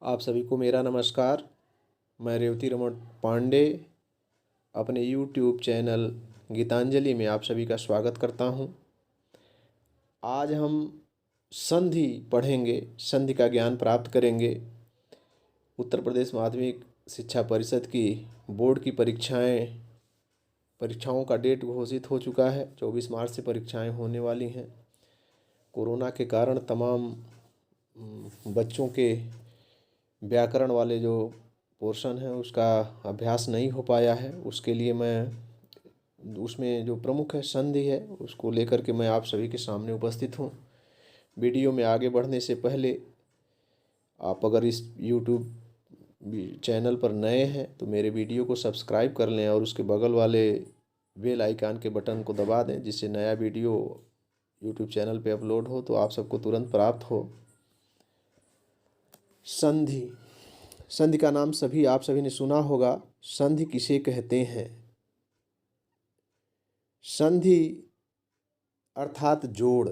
आप सभी को मेरा नमस्कार। मैं रेवती रमन पांडे अपने YouTube चैनल गीतांजलि में आप सभी का स्वागत करता हूं। आज हम संधि पढ़ेंगे, संधि का ज्ञान प्राप्त करेंगे। उत्तर प्रदेश माध्यमिक शिक्षा परिषद की बोर्ड की परीक्षाओं का डेट घोषित हो चुका है। 24 मार्च से परीक्षाएं होने वाली हैं। कोरोना के कारण तमाम बच्चों के व्याकरण वाले जो पोर्शन है उसका अभ्यास नहीं हो पाया है। उसके लिए मैं उसमें जो प्रमुख है संधि है उसको लेकर के मैं आप सभी के सामने उपस्थित हूँ। वीडियो में आगे बढ़ने से पहले आप अगर इस YouTube चैनल पर नए हैं तो मेरे वीडियो को सब्सक्राइब कर लें और उसके बगल वाले बेल आइकन के बटन को दबा दें, जिससे नया वीडियो YouTube चैनल पे अपलोड हो तो आप सबको तुरंत प्राप्त हो। संधि। संधि का नाम आप सभी ने सुना होगा। संधि किसे कहते हैं? संधि अर्थात जोड़।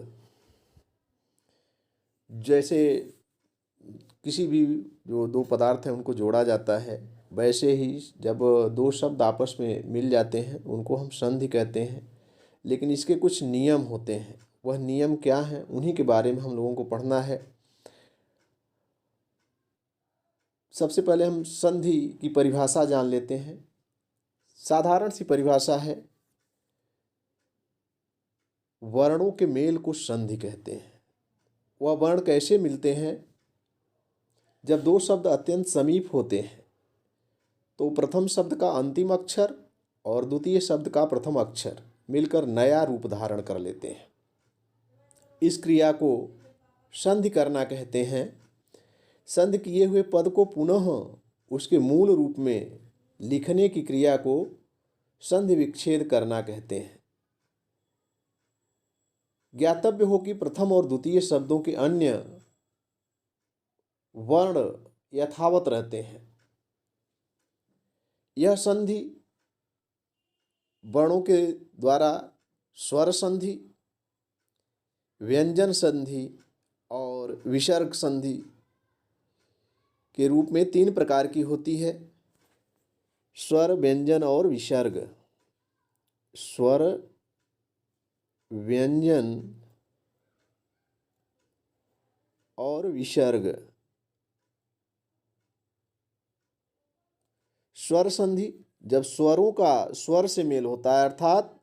जैसे किसी भी जो दो पदार्थ हैं उनको जोड़ा जाता है, वैसे ही जब दो शब्द आपस में मिल जाते हैं उनको हम संधि कहते हैं। लेकिन इसके कुछ नियम होते हैं। वह नियम क्या हैं, उन्हीं के बारे में हम लोगों को पढ़ना है। सबसे पहले हम संधि की परिभाषा जान लेते हैं। साधारण सी परिभाषा है, वर्णों के मेल को संधि कहते हैं। वह वर्ण कैसे मिलते हैं? जब दो शब्द अत्यंत समीप होते हैं तो प्रथम शब्द का अंतिम अक्षर और द्वितीय शब्द का प्रथम अक्षर मिलकर नया रूप धारण कर लेते हैं। इस क्रिया को संधि करना कहते हैं। संधि किए हुए पद को पुनः उसके मूल रूप में लिखने की क्रिया को संधि विच्छेद करना कहते हैं। ज्ञातव्य हो कि प्रथम और द्वितीय शब्दों के अन्य वर्ण यथावत रहते हैं। यह संधि वर्णों के द्वारा स्वर संधि, व्यंजन संधि और विसर्ग संधि के रूप में तीन प्रकार की होती है। स्वर, व्यंजन और विसर्ग। स्वर, व्यंजन और विसर्ग। स्वर संधि जब स्वरों का स्वर से मेल होता है, अर्थात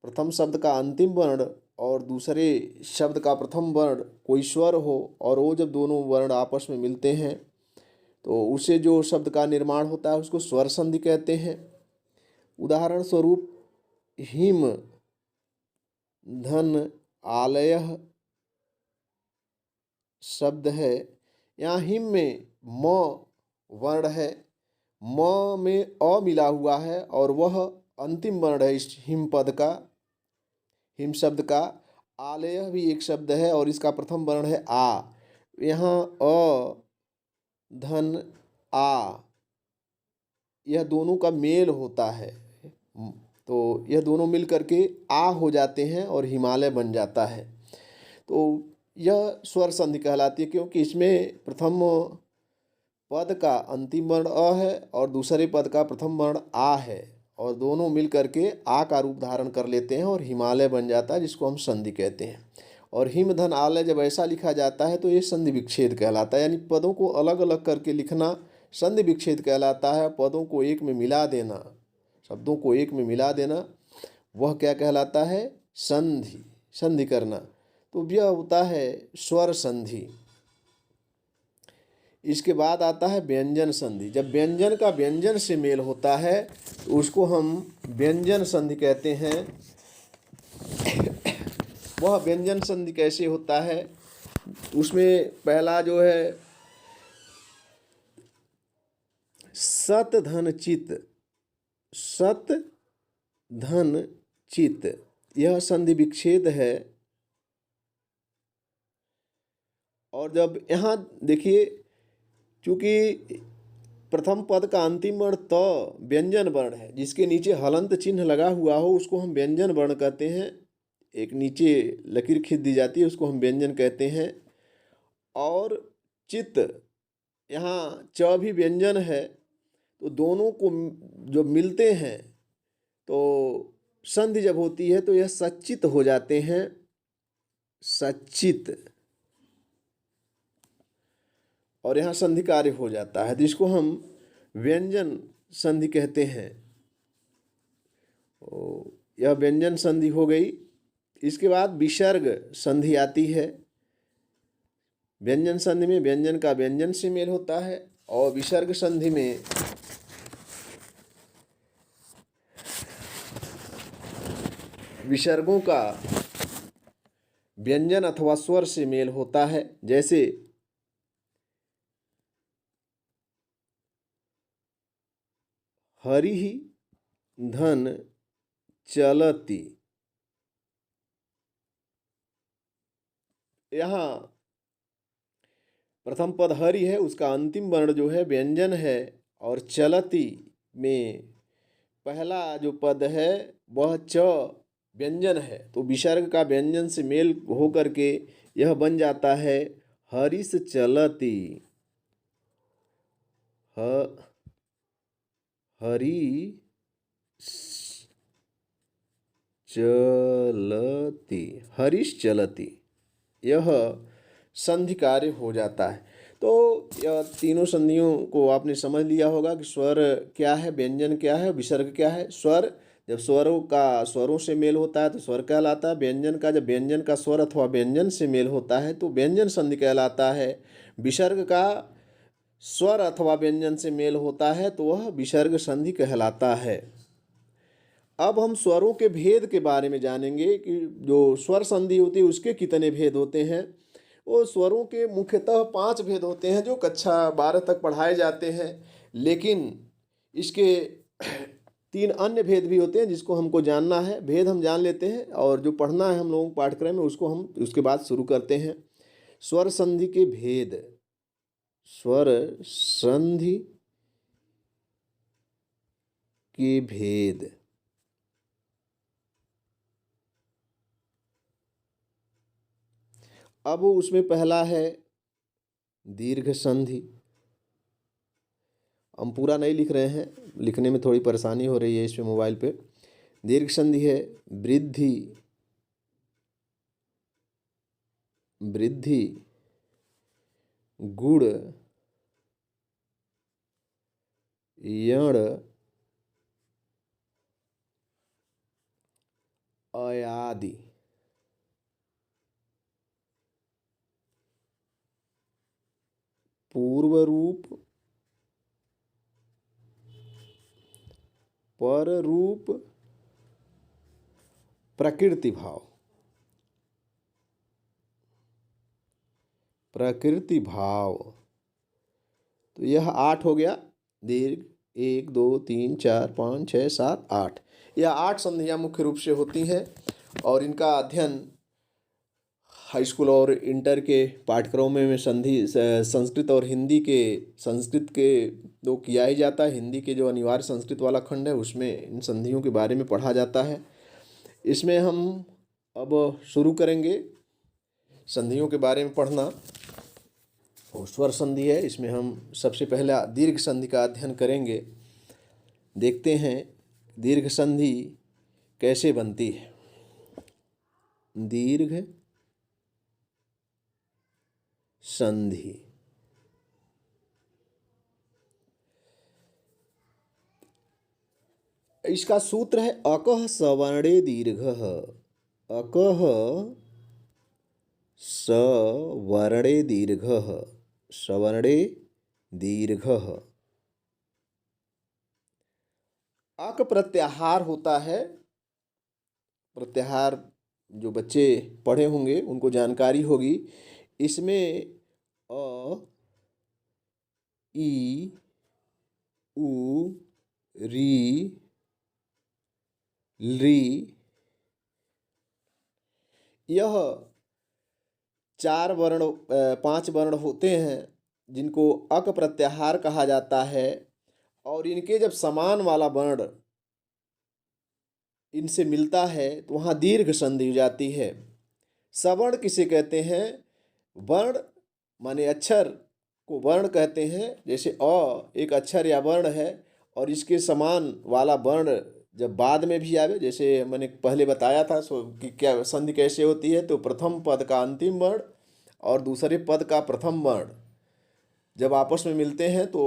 प्रथम शब्द का अंतिम वर्ण और दूसरे शब्द का प्रथम वर्ण कोई स्वर हो और वो जब दोनों वर्ण आपस में मिलते हैं तो उसे जो शब्द का निर्माण होता है उसको स्वर संधि कहते हैं। उदाहरण स्वरूप हिम, धन, आलयः शब्द है। यहाँ हिम में म वर्ण है, म में अ मिला हुआ है और वह अंतिम वर्ण है इस हिम पद का, हिम शब्द का। आलयः भी एक शब्द है और इसका प्रथम वर्ण है आ। यहाँ अ, धन, आ, यह दोनों का मेल होता है तो यह दोनों मिल करके आ हो जाते हैं और हिमालय बन जाता है। तो यह स्वर संधि कहलाती है, क्योंकि इसमें प्रथम पद का अंतिम वर्ण अ है और दूसरे पद का प्रथम वर्ण आ है और दोनों मिल करके आ का रूप धारण कर लेते हैं और हिमालय बन जाता है, जिसको हम संधि कहते हैं। और हिम, धन, आलय जब ऐसा लिखा जाता है तो ये संधि विच्छेद कहलाता है। यानी पदों को अलग अलग करके लिखना संधि विच्छेद कहलाता है। पदों को एक में मिला देना, शब्दों को एक में मिला देना, वह क्या कहलाता है? संधि। संधि करना। तो यह होता है स्वर संधि। इसके बाद आता है व्यंजन संधि। जब व्यंजन का व्यंजन से मेल होता है तो उसको हम व्यंजन संधि कहते हैं। वह व्यंजन संधि कैसे होता है? उसमें पहला जो है सत, धन, चित। सत, धन, चित, यह संधि विच्छेद है। और जब यहाँ देखिए, चूंकि प्रथम पद का अंतिम वर्ण त व्यंजन वर्ण है, जिसके नीचे हलंत चिन्ह लगा हुआ हो उसको हम व्यंजन वर्ण कहते हैं। एक नीचे लकीर खींच दी जाती है, उसको हम व्यंजन कहते हैं। और चित यहाँ च भी व्यंजन है, तो दोनों को जो मिलते हैं तो संधि जब होती है तो यह सच्चित हो जाते हैं, सच्चित, और यहाँ संधि कार्य हो जाता है, तो इसको हम व्यंजन संधि कहते हैं। यह व्यंजन संधि हो गई। इसके बाद विसर्ग संधि आती है। व्यंजन संधि में व्यंजन का व्यंजन से मेल होता है, और विसर्ग संधि में विसर्गों का व्यंजन अथवा स्वर से मेल होता है। जैसे हरि धन चलती, यहाँ प्रथम पद हरि है, उसका अंतिम वर्ण जो है व्यंजन है, और चलती में पहला जो पद है वह च व्यंजन है, तो विसर्ग का व्यंजन से मेल हो करके यह बन जाता है हरिस चलती, हरि चलती, हरिश चलती, यह संधि कार्य हो जाता है। तो यह तीनों संधियों को आपने समझ लिया होगा कि स्वर क्या है, व्यंजन क्या है, विसर्ग क्या है। स्वर जब स्वरों का स्वरों से मेल होता है तो स्वर कहलाता है। व्यंजन का जब व्यंजन का स्वर अथवा व्यंजन से मेल होता है तो व्यंजन संधि कहलाता है। विसर्ग का स्वर अथवा व्यंजन से मेल होता है तो वह विसर्ग संधि कहलाता है। अब हम स्वरों के भेद के बारे में जानेंगे कि जो स्वर संधि होती है उसके कितने भेद होते हैं। वो स्वरों के मुख्यतः 5 भेद होते हैं जो कक्षा 12 तक पढ़ाए जाते हैं, लेकिन इसके 3 अन्य भेद भी होते हैं जिसको हमको जानना है। भेद हम जान लेते हैं और जो पढ़ना है हम लोगों को पाठ्यक्रम में उसको हम उसके बाद शुरू करते हैं। स्वर संधि के भेद, स्वर संधि के भेद। अब उसमें पहला है दीर्घ संधि। हम पूरा नहीं लिख रहे हैं, लिखने में थोड़ी परेशानी हो रही है इसमें मोबाइल पे। दीर्घ संधि है वृद्धि, वृद्धि गुण यण अयादि। पूर्व रूप, पर रूप, प्रकृति भाव, प्रकृति भाव। तो यह 8 हो गया। दीर्घ 1 2 3 4 5 6 7 8, यह 8 संधियां मुख्य रूप से होती हैं और इनका अध्ययन हाई स्कूल और इंटर के पाठ्यक्रमों में संधि संस्कृत और हिंदी के, संस्कृत के तो किया ही जाता है, हिंदी के जो अनिवार्य संस्कृत वाला खंड है उसमें इन संधियों के बारे में पढ़ा जाता है। इसमें हम अब शुरू करेंगे संधियों के बारे में पढ़ना। और स्वर संधि है, इसमें हम सबसे पहला दीर्घ संधि का अध्ययन करेंगे। देखते हैं दीर्घ संधि कैसे बनती है। दीर्घ संधि, इसका सूत्र है अकः सवर्णे दीर्घः, अकः सवर्णे दीर्घः, सवर्णे दीर्घः। अक प्रत्याहार होता है। प्रत्याहार जो बच्चे पढ़े होंगे उनको जानकारी होगी। इसमें अ, ई, उ, री, ली, यह 5 वर्ण होते हैं जिनको अक प्रत्याहार कहा जाता है। और इनके जब समान वाला वर्ण इनसे मिलता है तो वहाँ दीर्घ संधि हो जाती है। सवर्ण किसे कहते हैं? वर्ण माने अक्षर को वर्ण कहते हैं। जैसे अ एक अक्षर या वर्ण है और इसके समान वाला वर्ण जब बाद में भी आवे, जैसे मैंने पहले बताया था कि क्या संधि कैसे होती है, तो प्रथम पद का अंतिम वर्ण और दूसरे पद का प्रथम वर्ण जब आपस में मिलते हैं तो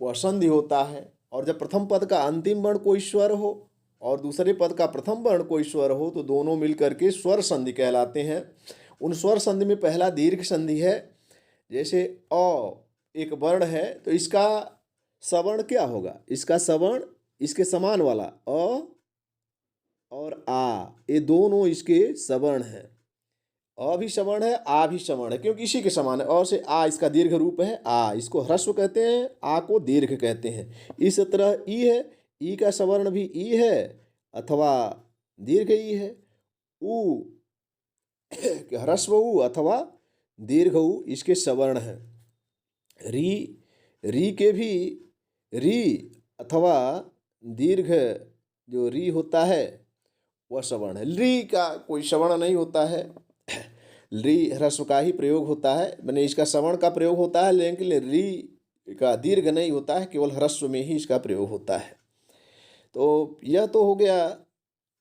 वह संधि होता है। और जब प्रथम पद का अंतिम वर्ण कोई स्वर हो और दूसरे पद का प्रथम वर्ण कोई स्वर हो तो दोनों मिलकर के स्वर संधि कहलाते हैं। उन स्वर संधि में पहला दीर्घ संधि है। जैसे अ एक वर्ण है तो इसका सवर्ण क्या होगा, इसका सवर्ण इसके समान वाला अ और आ, ये दोनों इसके सवर्ण हैं। अ भी सवर्ण है, आ भी सवर्ण है, क्योंकि इसी के समान है। अ से आ इसका दीर्घ रूप है आ, इसको ह्रस्व कहते हैं, आ को दीर्घ कहते हैं। इस तरह ई है, ई का सवर्ण भी ई है अथवा दीर्घ ई है। उ ह्रस्व उ अथवा दीर्घ उ इसके सवर्ण हैं। री, री के भी री अथवा दीर्घ जो री होता है वह सवर्ण है। री का कोई सवर्ण नहीं होता है, री ह्रस्व का ही प्रयोग होता है, मैंने इसका सवर्ण का प्रयोग होता है, लेकिन री का दीर्घ नहीं होता है, केवल ह्रस्व में ही इसका प्रयोग होता है। तो यह तो हो गया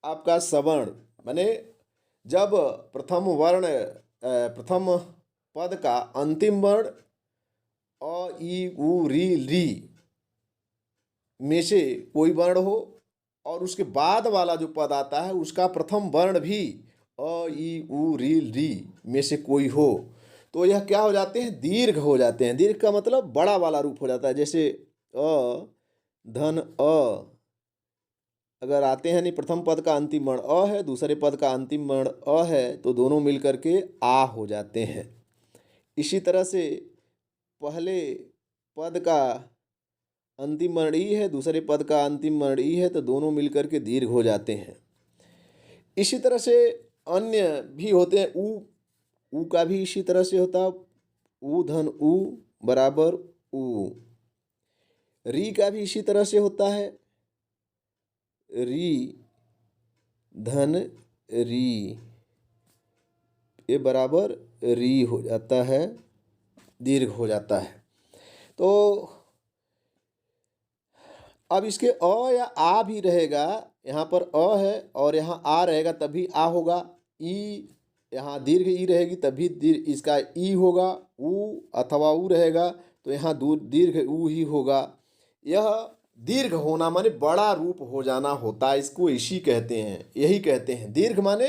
आपका सवर्ण, माने जब प्रथम वर्ण प्रथम पद का अंतिम वर्ण अ ई उ री में से कोई वर्ण हो और उसके बाद वाला जो पद आता है उसका प्रथम वर्ण भी अ ई उ री में से कोई हो, तो यह क्या हो जाते हैं, दीर्घ हो जाते हैं। दीर्घ का मतलब बड़ा वाला रूप हो जाता है। जैसे अ धन अ अगर आते हैं, नहीं प्रथम पद का अंतिम वर्ण अ है, दूसरे पद का अंतिम वर्ण अ है, तो दोनों मिलकर के आ हो जाते हैं। इसी तरह से पहले पद का अंतिम वर्ण ई है, दूसरे पद का अंतिम वर्ण ई है, तो दोनों मिलकर के दीर्घ हो जाते हैं। इसी तरह से अन्य भी होते हैं। ऊ का भी इसी तरह से होता है, ऊ धन ऊ बराबर ऊ। री का भी इसी तरह से होता है, री धन री, ये बराबर री हो जाता है, दीर्घ हो जाता है। तो अब इसके अ या आ भी रहेगा, यहाँ पर अ है और यहाँ आ रहेगा तभी आ होगा। ई, यहाँ दीर्घ ई रहेगी तभी दीर्घ इसका ई होगा। ऊ अथवा ऊ रहेगा तो यहाँ दीर्घ ऊ ही होगा। यह दीर्घ होना माने बड़ा रूप हो जाना होता है, इसको इसी कहते हैं, यही कहते हैं दीर्घ माने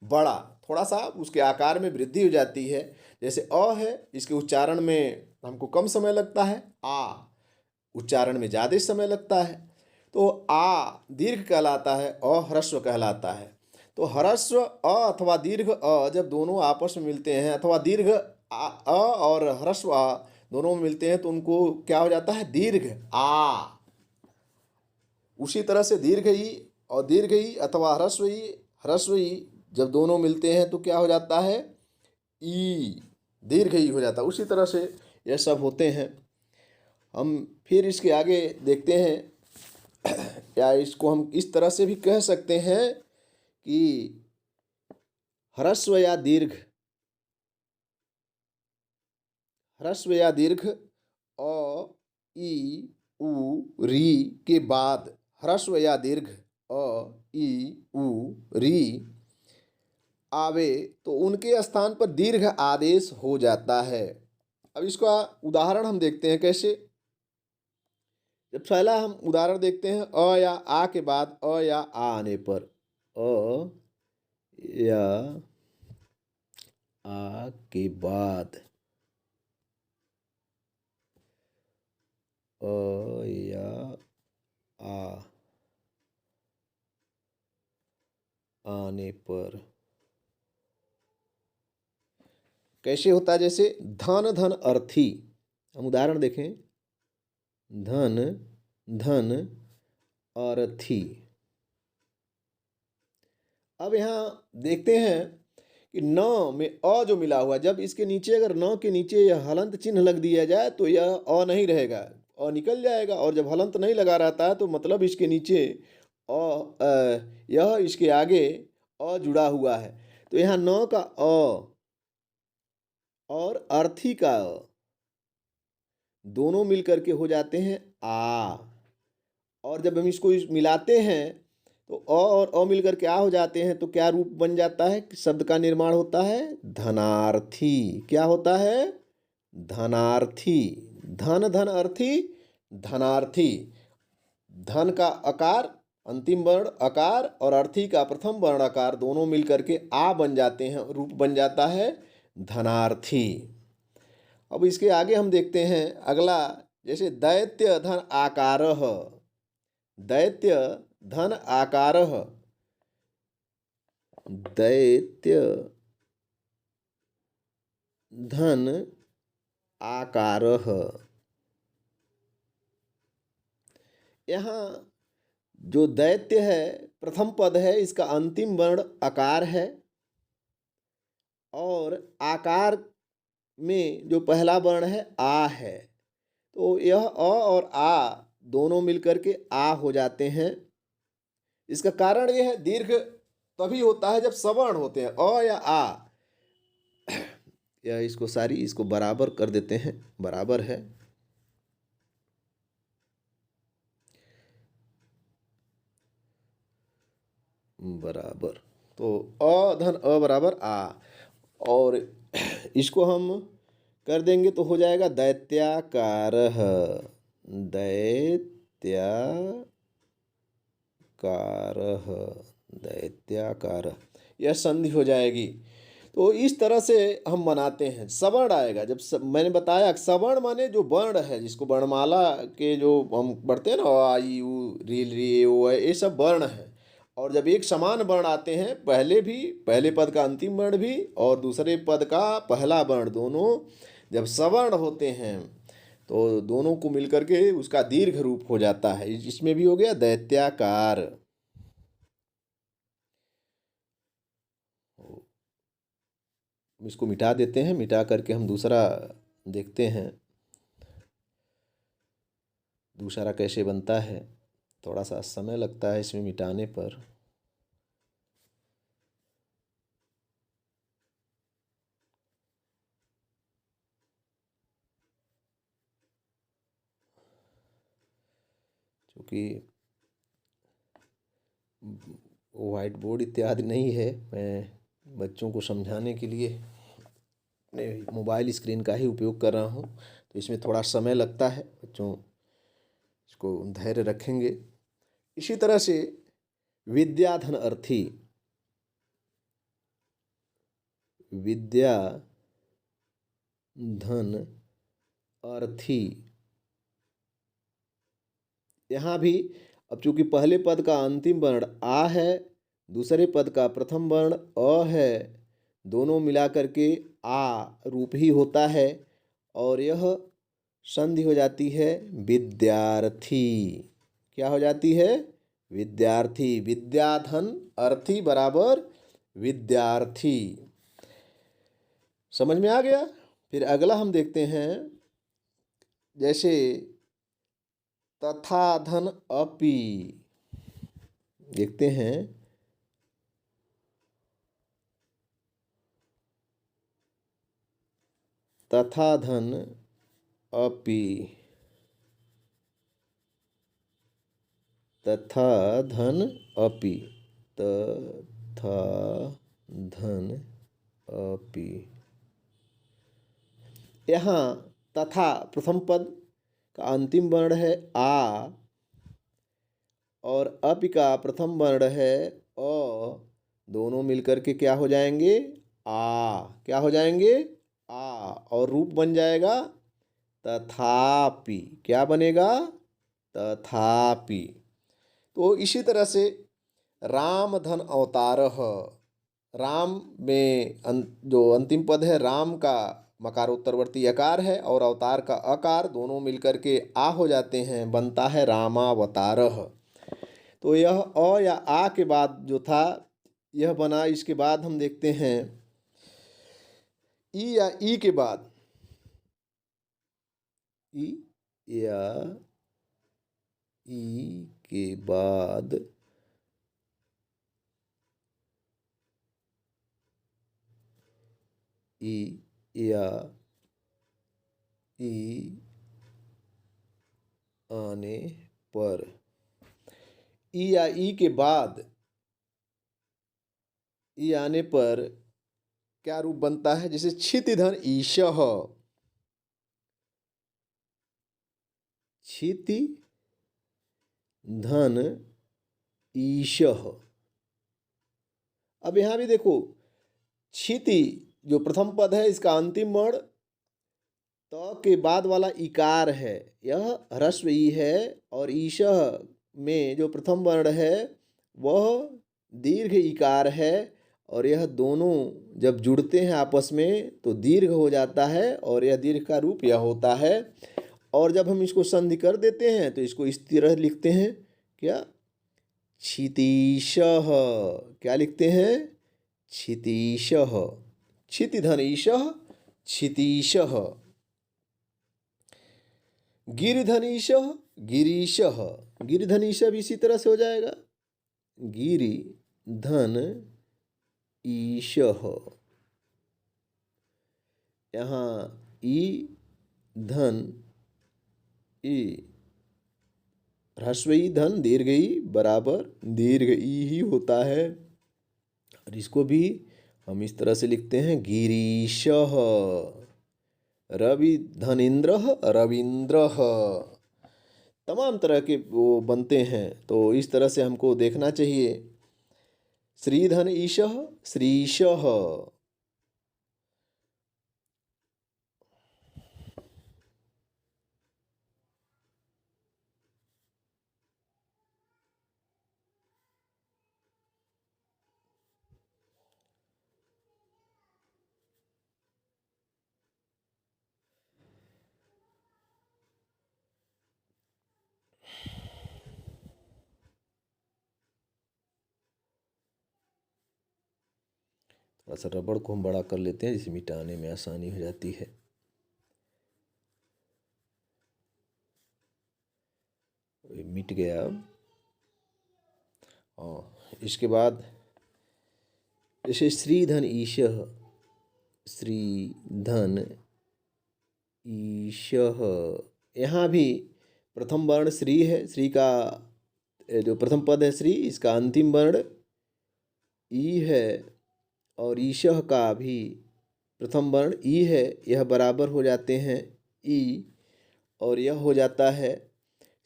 बड़ा, थोड़ा सा उसके आकार में वृद्धि हो जाती है। जैसे अ है, इसके उच्चारण में हमको कम समय लगता है, आ उच्चारण में ज़्यादा समय लगता है, तो आ दीर्घ कहलाता है, अ ह्रस्व कहलाता है। तो ह्रस्व अ अथवा दीर्घ अ जब दोनों आपस में मिलते हैं अथवा दीर्घ अ और ह्रस्व आ दोनों में मिलते हैं तो उनको क्या हो जाता है, दीर्घ आ। उसी तरह से दीर्घ ई और दीर्घ ई अथवा ह्रस्व ई जब दोनों मिलते हैं तो क्या हो जाता है, ई, दीर्घ ई हो जाता है। उसी तरह से यह सब होते हैं। हम फिर इसके आगे देखते हैं, या इसको हम इस तरह से भी कह सकते हैं कि ह्रस्व या दीर्घ, ह्रस्व या दीर्घ अ ई उ री के बाद ह्रस्व या दीर्घ अ ई उ री आवे तो उनके स्थान पर दीर्घ आदेश हो जाता है। अब इसका उदाहरण हम देखते हैं कैसे। जब पहला हम उदाहरण देखते हैं, अ या आ के बाद अ या आ आने पर, अ या आ के बाद अ या आ आने पर कैसे होता है। जैसे धन धन अर्थी, हम उदाहरण देखें, धन धन अर्थी। अब यहाँ देखते हैं कि न में अ जो मिला हुआ, जब इसके नीचे अगर न के नीचे यह हलंत चिन्ह लग दिया जाए तो यह अ नहीं रहेगा, अ निकल जाएगा। और जब हलंत नहीं लगा रहता है तो मतलब इसके नीचे यह इसके आगे अ जुड़ा हुआ है। तो यहाँ न का अ और अर्थी का अ, दोनों मिलकर के हो जाते हैं आ। और जब हम इसको मिलाते हैं तो और मिलकर के आ हो जाते हैं, तो क्या रूप बन जाता है, शब्द का निर्माण होता है धनार्थी। क्या होता है, धनार्थी। धन धन अर्थी, धनार्थी। धन का अकार अंतिम वर्ण अकार और अर्थी का प्रथम वर्ण अकार दोनों मिलकर के आ बन जाते हैं, रूप बन जाता है धनार्थी। अब इसके आगे हम देखते हैं अगला, जैसे दैत्य धन आकारः। दैत्य धन आकारः। दैत्य धन आकारः। यहाँ जो दैत्य है प्रथम पद है, इसका अंतिम वर्ण अकार है और आकार में जो पहला वर्ण है आ है, तो यह अ और आ दोनों मिलकर के आ हो जाते हैं। इसका कारण यह है, दीर्घ तभी होता है जब सवर्ण होते हैं, अ या आ। या इसको सारी इसको बराबर कर देते हैं, बराबर है। बराबर, तो अ धन अ बराबर आ, और इसको हम कर देंगे तो हो जाएगा दैत्याकारः। दैत्याकारः, दैत्याकारः, यह संधि हो जाएगी। तो इस तरह से हम बनाते हैं। सवर्ण आएगा जब मैंने बताया सवर्ण माने जो वर्ण है, जिसको वर्णमाला के जो हम पढ़ते हैं ना, आ ई उ री री ए ओ ये सब वर्ण है। और जब एक समान वर्ण आते हैं, पहले पद का अंतिम वर्ण भी और दूसरे पद का पहला वर्ण, दोनों जब सवर्ण होते हैं तो दोनों को मिलकर के उसका दीर्घ रूप हो जाता है। इसमें भी हो गया दैत्याकार। इसको मिटा देते हैं, मिटा करके हम दूसरा देखते हैं, दूसरा कैसे बनता है। थोड़ा सा समय लगता है इसमें मिटाने पर। क्योंकि वाइट बोर्ड इत्यादि नहीं है, मैं बच्चों को समझाने के लिए अपने मोबाइल स्क्रीन का ही उपयोग कर रहा हूँ, तो इसमें थोड़ा समय लगता है। बच्चों इसको धैर्य रखेंगे। इसी तरह से विद्याधन अर्थी। विद्या धन अर्थी, यहाँ भी अब चूंकि पहले पद का अंतिम वर्ण आ है, दूसरे पद का प्रथम वर्ण अ है, दोनों मिलाकर के आ रूप ही होता है और यह संधि हो जाती है विद्यार्थी। क्या हो जाती है, विद्यार्थी। विद्याधन अर्थी बराबर विद्यार्थी। समझ में आ गया। फिर अगला हम देखते हैं, जैसे तथा धन अपि। देखते हैं, तथा धन अपि। तथा धन अपि, तथा धन अपि। यहाँ तथा प्रथम पद का अंतिम वर्ण है आ और अपि का प्रथम वर्ण है अ, दोनों मिलकर के क्या हो जाएंगे, आ। क्या हो जाएंगे, आ। और रूप बन जाएगा तथापि। क्या बनेगा, तथापि। तो इसी तरह से राम धन अवतारः। राम में जो अंतिम पद है, राम का मकारोत्तरवर्ती अकार है और अवतार का अकार, दोनों मिलकर के आ हो जाते हैं, बनता है रामावतारः। तो यह अ या आ के बाद जो था यह बना। इसके बाद हम देखते हैं ई या ई के बाद, ई या ई के बाद ई या ई आने पर। ई या ई के बाद ई आने पर क्या रूप बनता है? जैसे क्षितिधन ईशः, क्षिति धन ईशः। अब यहां भी देखो, क्षिति जो प्रथम पद है इसका अंतिम वर्ण त के बाद वाला इकार है, यह ह्रस्व ई है, और ईशः में जो प्रथम वर्ण है वह दीर्घ इकार है, और यह दोनों जब जुड़ते हैं आपस में तो दीर्घ हो जाता है, और यह दीर्घ का रूप यह होता है। और जब हम इसको संधि कर देते हैं तो इसको इस तरह लिखते हैं, क्या? क्षितीशः। क्या लिखते हैं? क्षितीशः। क्षितिधन ईशः, क्षितीशः। गिरिधनीशः, गिरीशः। गिरिधनीशः भी इसी तरह से हो जाएगा, गिरि धन ईशः। यहाँ ई धन ई, ह्रस्व ई धन दीर्घ ई बराबर दीर्घ ई ही होता है, और इसको भी हम इस तरह से लिखते हैं, गिरीशः। रवि धनेन्द्रः, रविन्द्रः। तमाम तरह के वो बनते हैं, तो इस तरह से हमको देखना चाहिए। श्रीधन ईशः, श्रीशः। थोड़ा सा रबड़ को हम बड़ा कर लेते हैं जिसे मिटाने में आसानी हो जाती है। मिट गया अब। इसके बाद जैसे श्रीधन ईशः, श्रीधन ईशः, यहाँ भी प्रथम वर्ण श्री है, श्री का जो प्रथम पद है श्री, इसका अंतिम वर्ण ई है, और ईशः का भी प्रथम वर्ण ई है, यह बराबर हो जाते हैं ई, और यह हो जाता है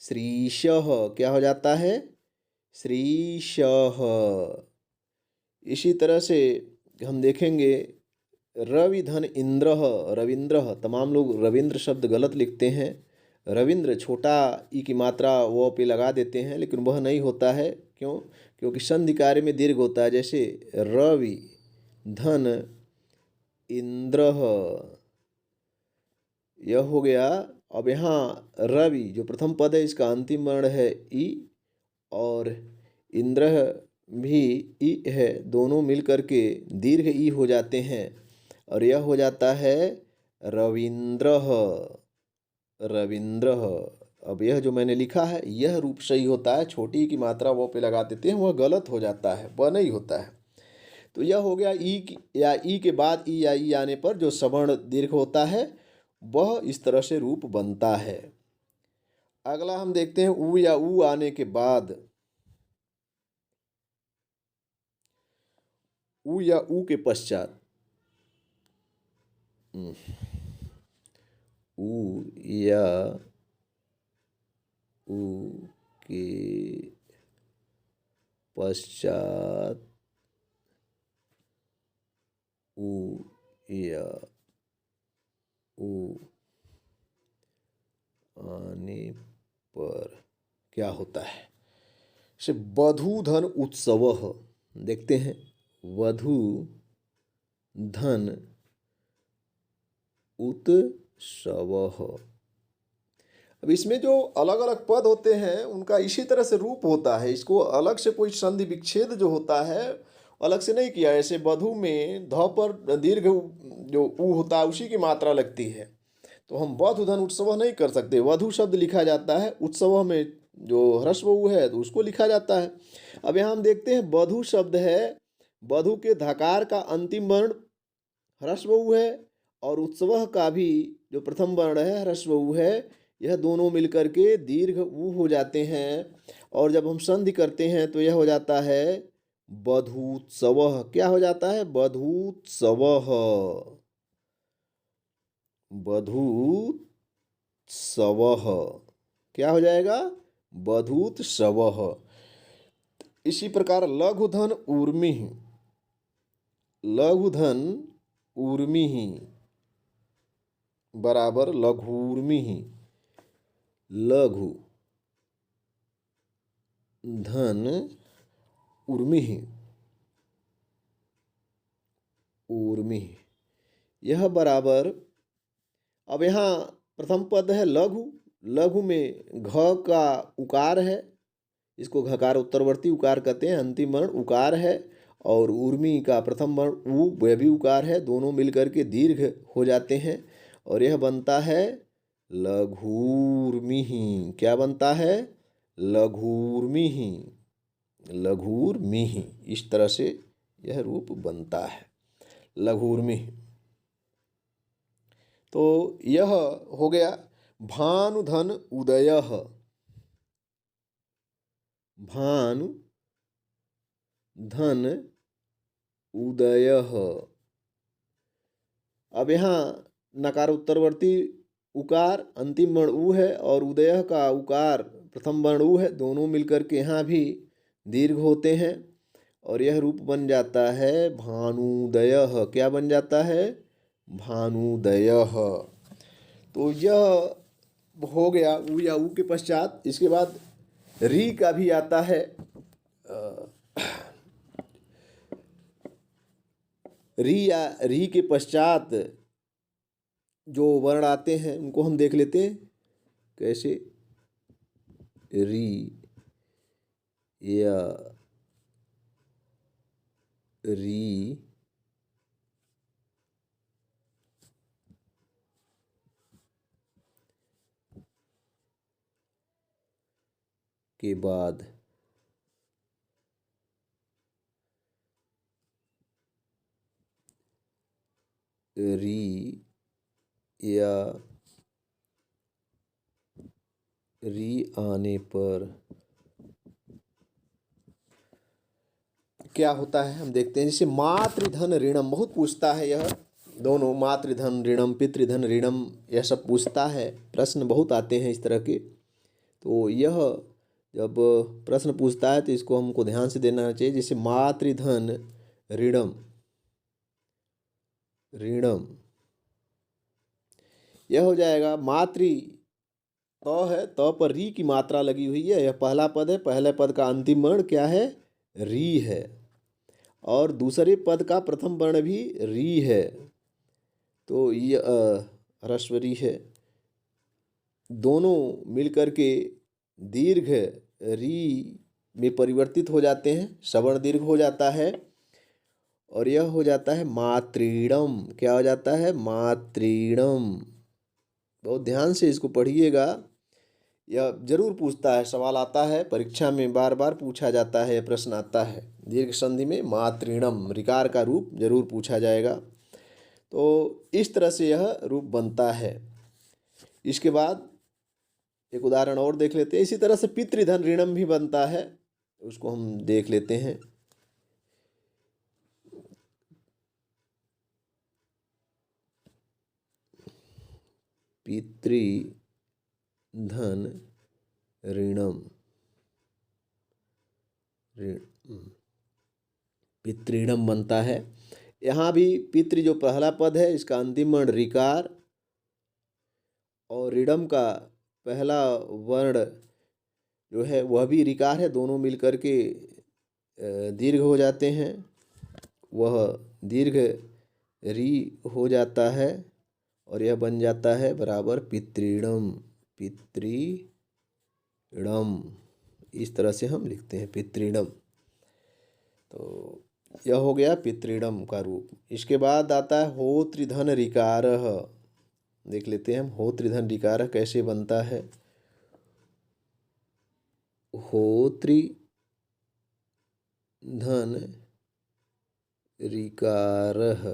श्रीशः। क्या हो जाता है? श्रीशः। इसी तरह से हम देखेंगे रवि धन इंद्रः, रविन्द्रः। तमाम लोग रविंद्र शब्द गलत लिखते हैं, रविंद्र छोटा ई की मात्रा वो पे लगा देते हैं, लेकिन वह नहीं होता है। क्यों? क्योंकि संधि कार्य में दीर्घ होता है। जैसे रवि धन इंद्रः, यह हो गया। अब यहाँ रवि जो प्रथम पद है इसका अंतिम वर्ण है ई, और इंद्र भी ई है, दोनों मिल करके दीर्घ ई हो जाते हैं, और यह हो जाता है रविन्द्रः, रविन्द्रः। अब यह जो मैंने लिखा है यह रूप सही होता है, छोटी की मात्रा वो पे लगा देते हैं, वह गलत हो जाता है, वह नहीं होता है। तो यह हो गया ई या ई के बाद ई या ई आने पर जो सवर्ण दीर्घ होता है वह इस तरह से रूप बनता है। अगला हम देखते हैं ऊ या ऊ आने के बाद, ऊ या ऊ के पश्चात, ऊ या ऊ के पश्चात, ऊ या ऊ आने पर क्या होता है? से वधू धन उत्सवः। देखते हैं, वधू धन उत्सवः। अब इसमें जो अलग अलग पद होते हैं उनका इसी तरह से रूप होता है, इसको अलग से कोई संधि विच्छेद जो होता है अलग से नहीं किया। ऐसे वधू में ध पर दीर्घ जो ऊ होता है उसी की मात्रा लगती है, तो हम वधू धन उत्सव नहीं कर सकते। वधू शब्द लिखा जाता है, उत्सव में जो ह्रस्व ऊ है तो उसको लिखा जाता है। अब यहाँ हम देखते हैं वधू शब्द है, वधू के धकार का अंतिम वर्ण ह्रस्व ऊ है, और उत्सव का भी जो प्रथम वर्ण है ह्रस्व ऊ है, यह दोनों मिलकर के दीर्घ ऊ हो जाते हैं। और जब हम संधि करते हैं तो यह हो जाता है बधूत्सवः। क्या हो जाता है? बधूत्सवः। बधूत्सवः क्या हो जाएगा? बधूत्सवः। इसी प्रकार लघुधन ऊर्मिः, लघुधन ऊर्मिः बराबर लघूर्मिः। लघु धन ऊर्मिः, ऊर्मिः यह बराबर, अब यहाँ प्रथम पद है लघु, लघु में घ का उकार है, इसको घकार उत्तरवर्ती उकार कहते हैं, अंतिम वर्ण उकार है। और ऊर्मी का प्रथम वर्ण ऊ, वह भी उकार है, दोनों मिलकर के दीर्घ हो जाते हैं और यह बनता है लघूर्मिः। क्या बनता है? लघूर्मिः, लघूर्मिः। इस तरह से यह रूप बनता है लघूर्मिः। तो यह हो गया भानुधन उदयः, भानु धन उदयः। अब यहाँ नकार उत्तरवर्ती उकार अंतिम वर्ण ऊ है और उदय का उकार प्रथम वर्ण ऊ है, दोनों मिलकर के यहाँ भी दीर्घ होते हैं और यह रूप बन जाता है भानुदयः। क्या बन जाता है? भानुदयः। तो यह हो गया ऊ या ऊ के पश्चात। इसके बाद री का भी आता है। री या री के पश्चात जो वर्ण आते हैं उनको हम देख लेते हैं। कैसे? री या री के बाद री या री आने पर क्या होता है हम देखते हैं। जैसे मातृधन ऋणम, बहुत पूछता है यह दोनों, मातृधन ऋणम पितृधन ऋणम, यह सब पूछता है, प्रश्न बहुत आते हैं इस तरह के। तो यह जब प्रश्न पूछता है तो इसको हमको ध्यान से देना चाहिए। जैसे मातृधन ऋणम, ऋणम यह हो जाएगा मातृ त है, त पर री की मात्रा लगी हुई है, यह पहला पद है, पहले पद का अंतिम वर्ण क्या है? री है। और दूसरे पद का प्रथम वर्ण भी री है, तो यह ह्रस्व री है। दोनों मिलकर के दीर्घ री में परिवर्तित हो जाते हैं, सवर्ण दीर्घ हो जाता है और यह हो जाता है मातृणम। क्या हो जाता है? मातृणम। बहुत ध्यान से इसको पढ़िएगा, यह जरूर पूछता है, सवाल आता है परीक्षा में, बार बार पूछा जाता है, प्रश्न आता है। दीर्घ संधि में मातृणम ऋकार का रूप जरूर पूछा जाएगा। तो इस तरह से यह रूप बनता है। इसके बाद एक उदाहरण और देख लेते हैं। इसी तरह से पितृधन ऋणम भी बनता है, उसको हम देख लेते हैं। पितृधन ऋणम, पितृणम बनता है। यहाँ भी पितृ जो पहला पद है इसका अंतिम वर्ण ऋकार और ऋणम का पहला वर्ण जो है वह भी ऋकार है, दोनों मिलकर के दीर्घ हो जाते हैं, वह दीर्घ री हो जाता है और यह बन जाता है बराबर पितृणम, पितृणम। इस तरह से हम लिखते हैं पितृणम। तो यह हो गया पितृणम का रूप। इसके बाद आता है होतृधन ऋकारः। देख लेते हैं हम होतृधन ऋकारः कैसे बनता है। होतृधन ऋकारः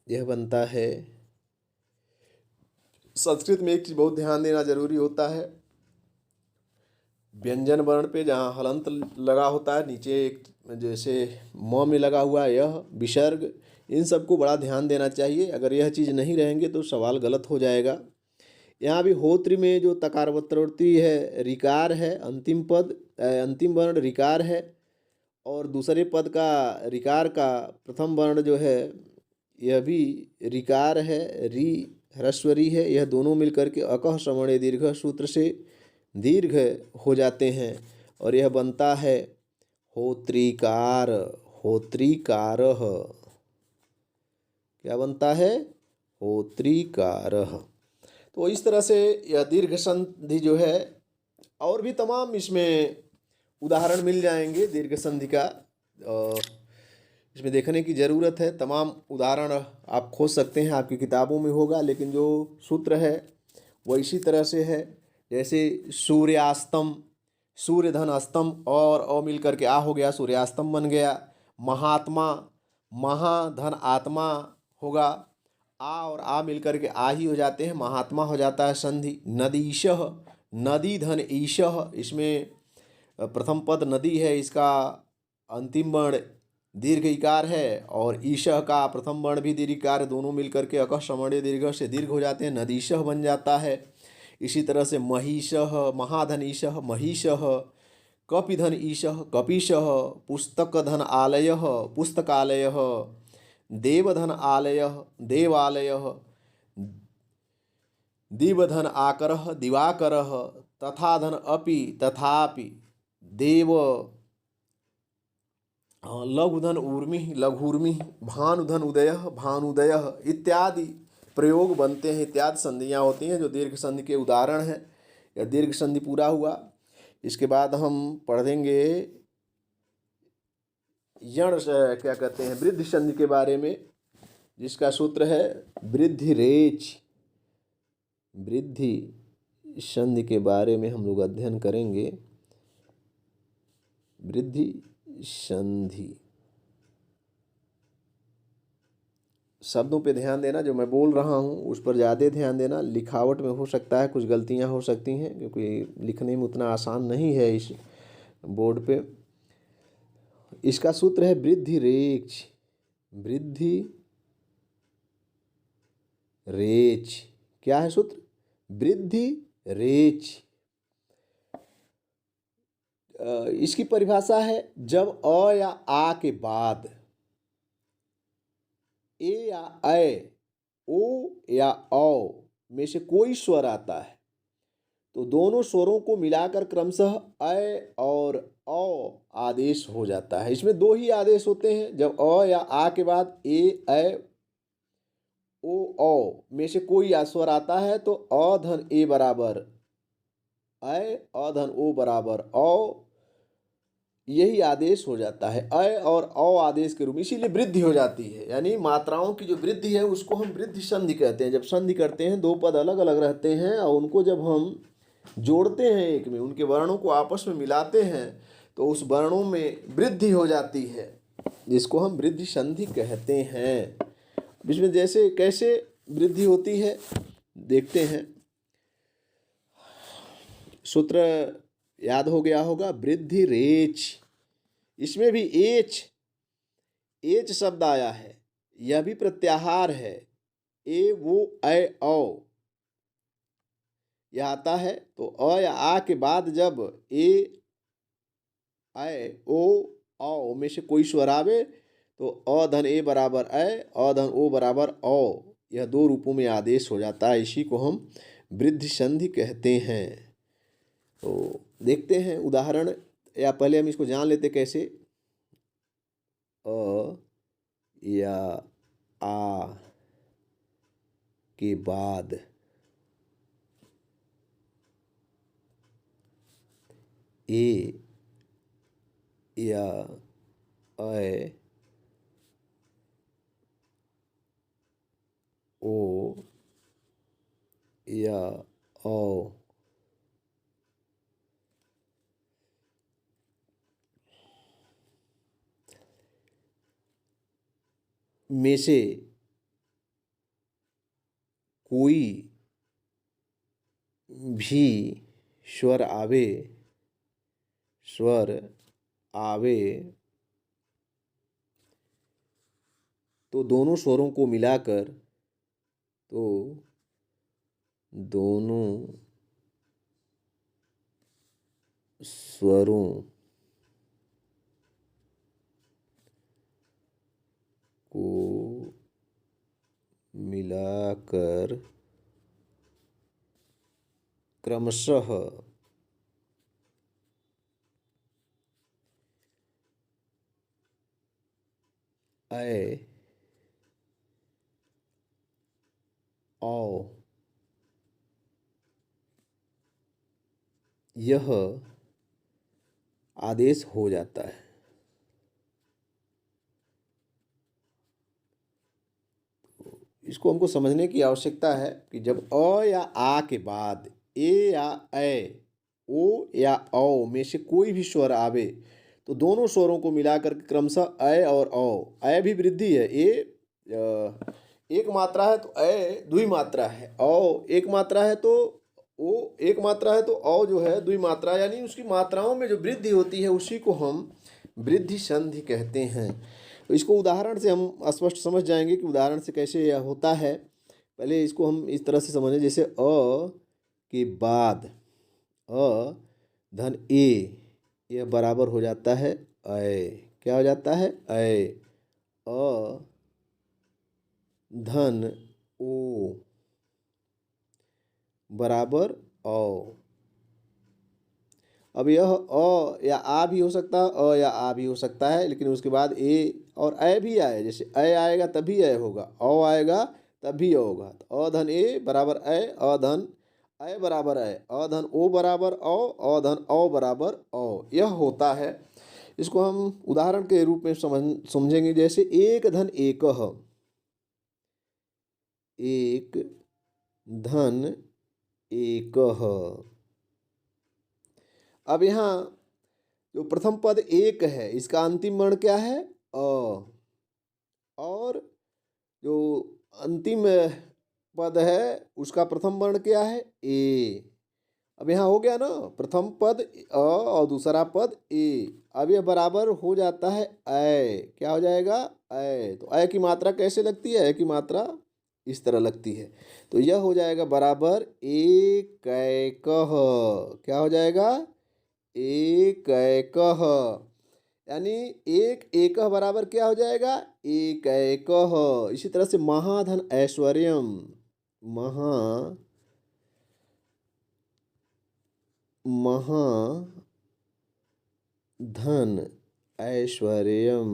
यह बनता है संस्कृत में एक चीज़ बहुत ध्यान देना जरूरी होता है, व्यंजन वर्ण पे जहाँ हलंत लगा होता है, नीचे एक जैसे म में लगा हुआ है यह विसर्ग, इन सबको बड़ा ध्यान देना चाहिए। अगर यह चीज़ नहीं रहेंगे तो सवाल गलत हो जाएगा। यहाँ भी होत्र में जो तकारवत्रवर्ती है रिकार है, अंतिम पद अंतिम वर्ण रिकार है, और दूसरे पद का रिकार का प्रथम वर्ण जो है यह भी रिकार है, री ह्रस्वरी है। यह दोनों मिलकर के अकह श्रवणे दीर्घ सूत्र से दीर्घ हो जाते हैं और यह बनता है होत्रिकार। होत्रिकारः क्या बनता है? होत्रिकारः। तो इस तरह से यह दीर्घ संधि जो है, और भी तमाम इसमें उदाहरण मिल जाएंगे दीर्घ संधि का, इसमें देखने की ज़रूरत है। तमाम उदाहरण आप खोज सकते हैं, आपकी किताबों में होगा, लेकिन जो सूत्र है वो इसी तरह से है। जैसे सूर्यास्तम, सूर्य धन अस्तम और अ मिल करके आ हो गया, सूर्यास्तम बन गया। महात्मा, महाधन आत्मा होगा, आ और आ मिल करके आ ही हो जाते हैं, महात्मा हो जाता है संधि। नदीशः, नदी धन ईशः, इसमें प्रथम पद नदी है, इसका अंतिम वर्ण दीर्घ इकार है, और ईशः का प्रथम वर्ण भी दीर्घ इकार है, दोनों मिलकर के अकः श्रवणे दीर्घ से दीर्घ हो जाते हैं, नदीशः बन जाता है। इसी तरह से महिषः, महाधन ईशः, महिषः। कपिधन ईशः, कपीशः। पुस्तकधन आलयः, पुस्तकालयः। देवधन आलयः, देवालयः। दिवधन आकरः, दिवाकरः। तथाधन अपि, तथापि। देव, लघुधन ऊर्मिः, लघूर्मिः। भानुधन उदयः, भानुदयः इत्यादि प्रयोग बनते हैं, इत्यादि संधियाँ होती हैं जो दीर्घ संधि के उदाहरण हैं। यह दीर्घ संधि पूरा हुआ। इसके बाद हम पढ़ेंगे यण क्या कहते हैं वृद्धि संधि के बारे में, जिसका सूत्र है वृद्धि रेच। वृद्धि संधि के बारे में हम लोग अध्ययन करेंगे। वृद्धि संधि, शब्दों पे ध्यान देना, जो मैं बोल रहा हूँ उस पर ज़्यादा ध्यान देना। लिखावट में हो सकता है कुछ गलतियाँ हो सकती हैं, क्योंकि लिखने में उतना आसान नहीं है इस बोर्ड पे। इसका सूत्र है वृद्धि रेच। वृद्धि रेच क्या है सूत्र? वृद्धि रेच। इसकी परिभाषा है जब अ या आ के बाद ए या ऐ, ओ या औ में से कोई स्वर आता है तो दोनों स्वरों को मिलाकर क्रमशः अ और औ आदेश हो जाता है। इसमें दो ही आदेश होते हैं, जब अ या आ के बाद ए, ऐ, ओ, औ में से कोई स्वर आता है तो अ धन ए बराबर ऐ, अ धन ओ बराबर औ, यही आदेश हो जाता है। अ और औ आदेश के रूप में, इसीलिए वृद्धि हो जाती है। यानी मात्राओं की जो वृद्धि है उसको हम वृद्धि संधि कहते हैं। जब संधि करते हैं, दो पद अलग अलग रहते हैं और उनको जब हम जोड़ते हैं एक में, उनके वर्णों को आपस में मिलाते हैं तो उस वर्णों में वृद्धि हो जाती है, जिसको हम वृद्धि संधि कहते हैं। इसमें जैसे कैसे वृद्धि होती है देखते हैं। सूत्र याद हो गया होगा, वृद्धि रेच। इसमें भी एच, एच शब्द आया है, यह भी प्रत्याहार है। ए, वो, ऐ, औ यह आता है तो अ या आ के बाद जब ए, ऐ, ओ, औ में से कोई स्वर आवे तो अ धन ए बराबर ऐ, अ धन ओ बराबर औ, यह दो रूपों में आदेश हो जाता है। इसी को हम वृद्धि संधि कहते हैं। तो देखते हैं उदाहरण, या पहले हम इसको जान लेते कैसे। अ या आ के बाद ए या ऐ, ओ या औ में से कोई भी स्वर आवे तो दोनों स्वरों को मिलाकर दोनों स्वरों को मिलाकर क्रमशः ऐ औ यह आदेश हो जाता है। इसको हमको समझने की आवश्यकता है कि जब अ या आ के बाद ए या ऐ, ओ या औ में से कोई भी स्वर आवे तो दोनों स्वरों को मिलाकर क्रमशः ऐ और औ। ऐ भी वृद्धि है, एक मात्रा है तो ऐ द्वि मात्रा है, औ एक मात्रा है तो ओ एक मात्रा है तो औ जो है द्वि मात्रा, यानी उसकी मात्राओं में जो वृद्धि होती है उसी को हम वृद्धि संधि कहते हैं। तो इसको उदाहरण से हम स्पष्ट समझ जाएंगे कि उदाहरण से कैसे यह होता है। पहले इसको हम इस तरह से समझें, जैसे अ के बाद अ धन ए, यह बराबर हो जाता है ऐ। क्या हो जाता है? ऐ। अ धन ओ बराबर औ। अब यह अ या आ भी हो सकता है, अ या आ भी हो सकता है, लेकिन उसके बाद ए और ऐ भी आए। जैसे ऐ आएगा तभी ऐ होगा, औ आएगा तभी अ होगा। तो अ धन ए बराबर ऐ, अ धन ऐ बराबर ऐ, अ धन ओ बराबर औ, अ धन औ बराबर औ, यह होता है। इसको हम उदाहरण के रूप में समझेंगे, जैसे एक धन एकह, एक धन एकह। अब यहाँ जो प्रथम पद एक है, इसका अंतिम वर्ण क्या है? अ। और जो अंतिम पद है उसका प्रथम वर्ण क्या है? ए। अब यहाँ हो गया ना, प्रथम पद अ और दूसरा पद ए। अब यह बराबर हो जाता है ऐ। क्या हो जाएगा? ऐ। तो ऐ की मात्रा कैसे लगती है? ऐ की मात्रा इस तरह लगती है। तो यह हो जाएगा बराबर एक कह। क्या हो जाएगा? एक कह, यानी एक एकह बराबर क्या हो जाएगा? एक एकह। इसी तरह से महाधन ऐश्वर्यम, महाधन ऐश्वर्यम,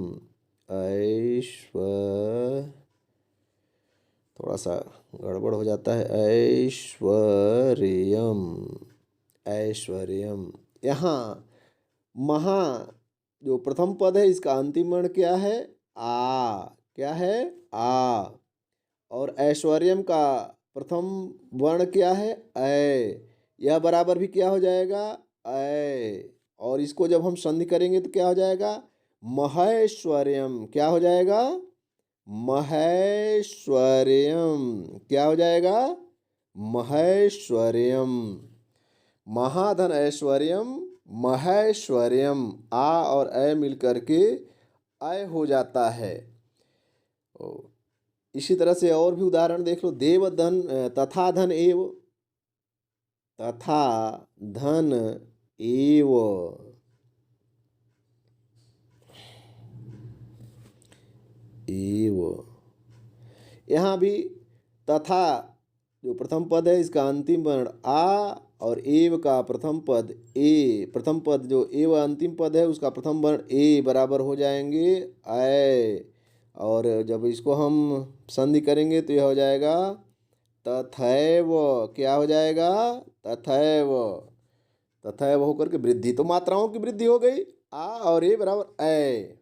थोड़ा सा गड़बड़ हो जाता है, ऐश्वर्यम। यहाँ महा जो प्रथम पद है इसका अंतिम वर्ण क्या है? आ। क्या है? आ। और ऐश्वर्यम का प्रथम वर्ण क्या है? ऐ। यह बराबर भी क्या हो जाएगा? ऐ। और इसको जब हम संधि करेंगे तो क्या हो जाएगा? महेश्वर्यम। क्या हो जाएगा? महेश्वर्यम। क्या हो जाएगा? महेश्वर्यम। महाधन ऐश्वर्यम, महेश्वर्यम। आ और ऐ मिलकर के ऐ हो जाता है। इसी तरह से और भी उदाहरण देख लो। देव धन तथा धन एव, तथा धन एव, यहाँ भी तथा जो प्रथम पद है इसका अंतिम वर्ण आ और एव का प्रथम पद ए। प्रथम पद जो एव अंतिम पद है उसका प्रथम वर्ण ए बराबर हो जाएंगे ऐ। और जब इसको हम संधि करेंगे तो यह हो जाएगा तथैव। क्या हो जाएगा? तथैव। तथैव होकर के वृद्धि, तो मात्राओं की वृद्धि हो गई। आ और ए बराबर ऐ।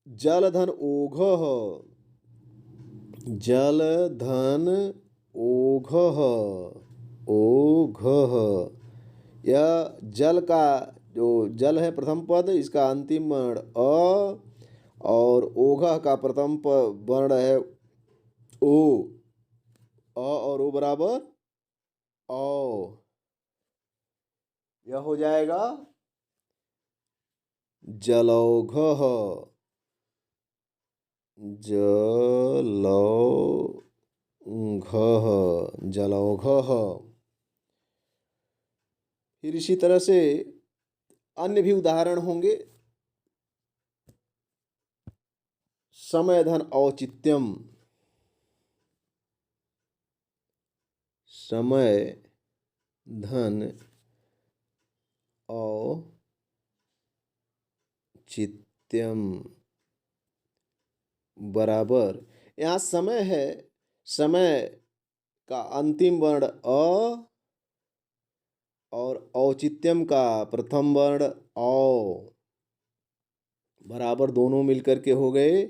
जल धन ओघ, जल धन ओघ, यह जल का जो जल है प्रथम पद, इसका अंतिम वर्ण अ और ओघ का प्रथम वर्ण है ओ, अ और ओ बराबर औ। यह हो जाएगा जलौघः, जलौघः, जलौघः। फिर इसी तरह से अन्य भी उदाहरण होंगे। समय धन औचित्यम, समय धन औचित्यम बराबर, यहाँ समय है, समय का अंतिम वर्ण अ और औचित्यम का प्रथम वर्ण औ बराबर, दोनों मिलकर के हो गए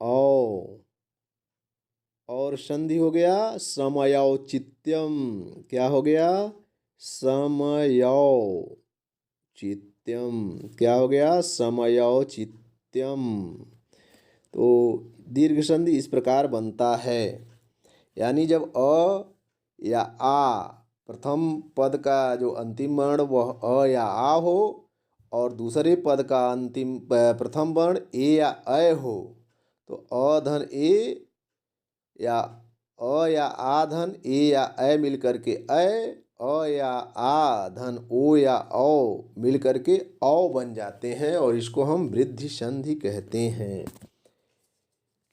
औ। और संधि हो गया समयौचित्यम। क्या हो गया? समयौचित्यम। क्या हो गया? समयौचित्यम। तो दीर्घ संधि इस प्रकार बनता है, यानी जब अ या आ, प्रथम पद का जो अंतिम वर्ण वह अ या आ हो और दूसरे पद का अंतिम प्रथम वर्ण ए या अ हो, तो अ धन ए या अ या आ धन ए या अ मिल करके अ या आ धन ओ या औ मिल करके औ बन जाते हैं और इसको हम वृद्धि संधि कहते हैं।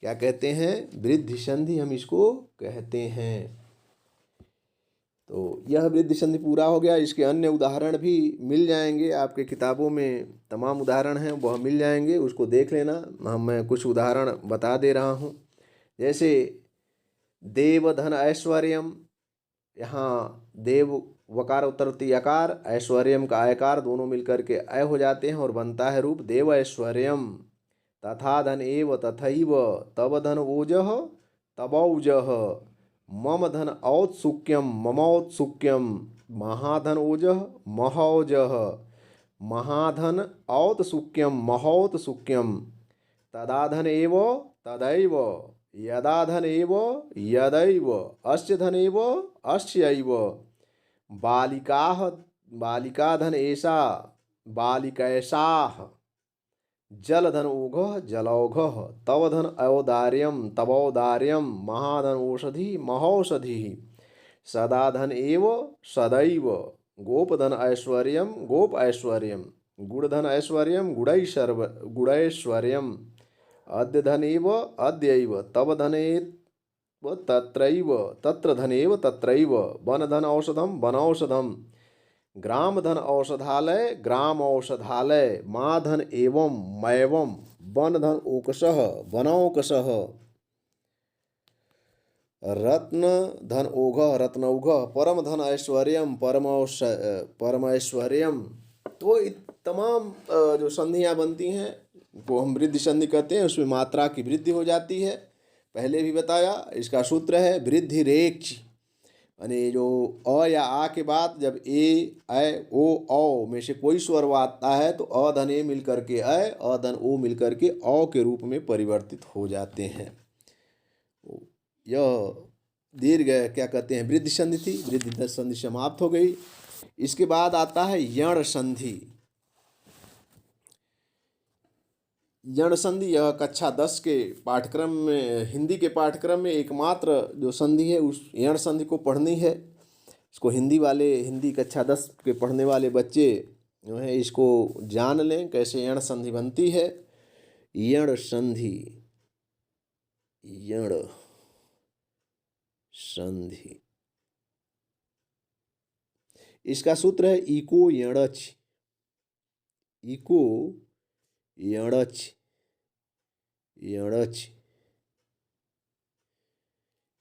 क्या कहते हैं? वृद्धि संधि हम इसको कहते हैं। तो यह वृद्धि संधि पूरा हो गया। इसके अन्य उदाहरण भी मिल जाएंगे आपके किताबों में, तमाम उदाहरण हैं वह मिल जाएंगे, उसको देख लेना। मैं कुछ उदाहरण बता दे रहा हूँ। जैसे देव धन ऐश्वर्यम, यहाँ देव वकार उत्तरती अकार, ऐश्वर्यम का आयकार, दोनों मिलकर के अय हो जाते हैं और बनता है रूप देव ऐश्वर्यम। तथा धन एव तथैव, तब धन ओजः तबौजः, मम धन औत्सुक्यम ममौत्सुक्यम, महाधन ओजः महौजः, महाधन औत्सुक्यम महौत्सुक्यम, तदा धन एव तदैव, यदा धन एव यदैव, अस्य धन एव अस्यैव, बालिकाः बालिका धन एषा बालिकैषाः, जलधन ओघः जलौघः, तव धन औदार्यम तवौदार्यम, महाधन ओषधि महौषधिः, सदा धन एव सदैव, गोपधन ऐश्वर्यम गोप ऐश्वर्यम, गुणधन ऐश्वर्यम गुणैश्वर्यम, अद्य धन एव अद्यैव, तव धनेव तत्रैव तत्र धनेव तत्रैव, वन धन औषधम वनौषधम, ग्राम धन औषधालय ग्राम औषधालय, माँ धन एवं मैवं, वन धन ओकसः वनौकसः, रत्न धन ओघः रत्नौघः, परम धन ऐश्वर्यम परमैश्वर्यम। तो तमाम जो संधियाँ बनती हैं वो हम वृद्धि संधि कहते हैं। उसमें मात्रा की वृद्धि हो जाती है, पहले भी बताया। इसका सूत्र है वृद्धि रेक्ष, यानी जो अ या आ के बाद जब ए ऐ ओ औ में से कोई स्वर आता है तो अ धन ए मिल करके अ धन ओ मिल करके औ के रूप में परिवर्तित हो जाते हैं। यह दीर्घ क्या कहते हैं? वृद्धि संधि थी। वृद्धि संधि समाप्त हो गई। इसके बाद आता है यण संधि। यण संधि यह कक्षा 10 के पाठ्यक्रम में, हिंदी के पाठ्यक्रम में एकमात्र जो संधि है उस यण संधि को पढ़नी है। इसको हिंदी कक्षा 10 के पढ़ने वाले बच्चे जो है इसको जान लें कैसे यण संधि बनती है। यण संधि, यण संधि, इसका सूत्र है इको यणच, इको यणच, यणच,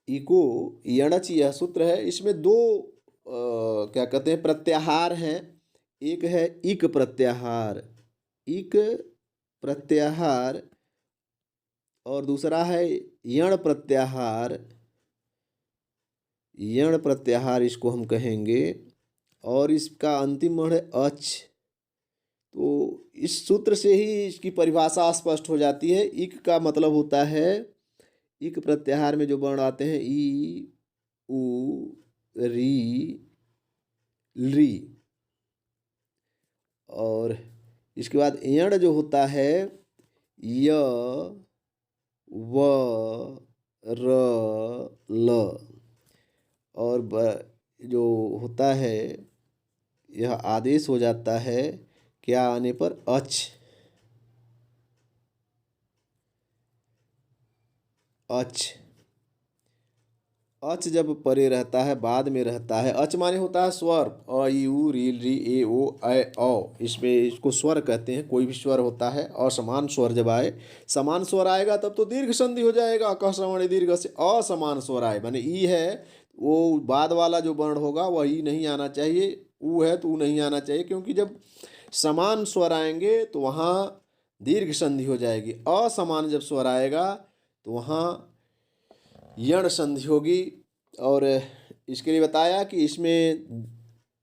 इको यणच यह सूत्र है। इसमें दो क्या कहते हैं प्रत्याहार हैं। एक है इक प्रत्याहार, इक प्रत्याहार, और दूसरा है यण प्रत्याहार, यण प्रत्याहार इसको हम कहेंगे। और इसका अंतिम वर्ण है अच। तो इस सूत्र से ही इसकी परिभाषा स्पष्ट हो जाती है। इक का मतलब होता है इक प्रत्याहार में जो वर्ण आते हैं ई, उ, री, ली, और इसके बाद यण जो होता है य, व, र, ल, और जो होता है यह आदेश हो जाता है क्या आने पर, अच, अच, अच जब परे रहता है, बाद में रहता है। अच माने होता है स्वर, अ, ई, उ, री, री, ए, ओ, ऐ, औ। इसमें इसको स्वर कहते हैं। कोई भी स्वर होता है, असमान स्वर जब आए, समान स्वर आएगा तब तो दीर्घ संधि हो जाएगा। क श्रवण दीर्घ से असमान स्वर आए माने ई है, वो बाद वाला जो वर्ण होगा वह ई नहीं आना चाहिए, ऊ है तो ऊ नहीं आना चाहिए, क्योंकि जब समान स्वर आएंगे तो वहाँ दीर्घ संधि हो जाएगी। असमान जब स्वर आएगा तो वहाँ यण संधि होगी। और इसके लिए बताया कि इसमें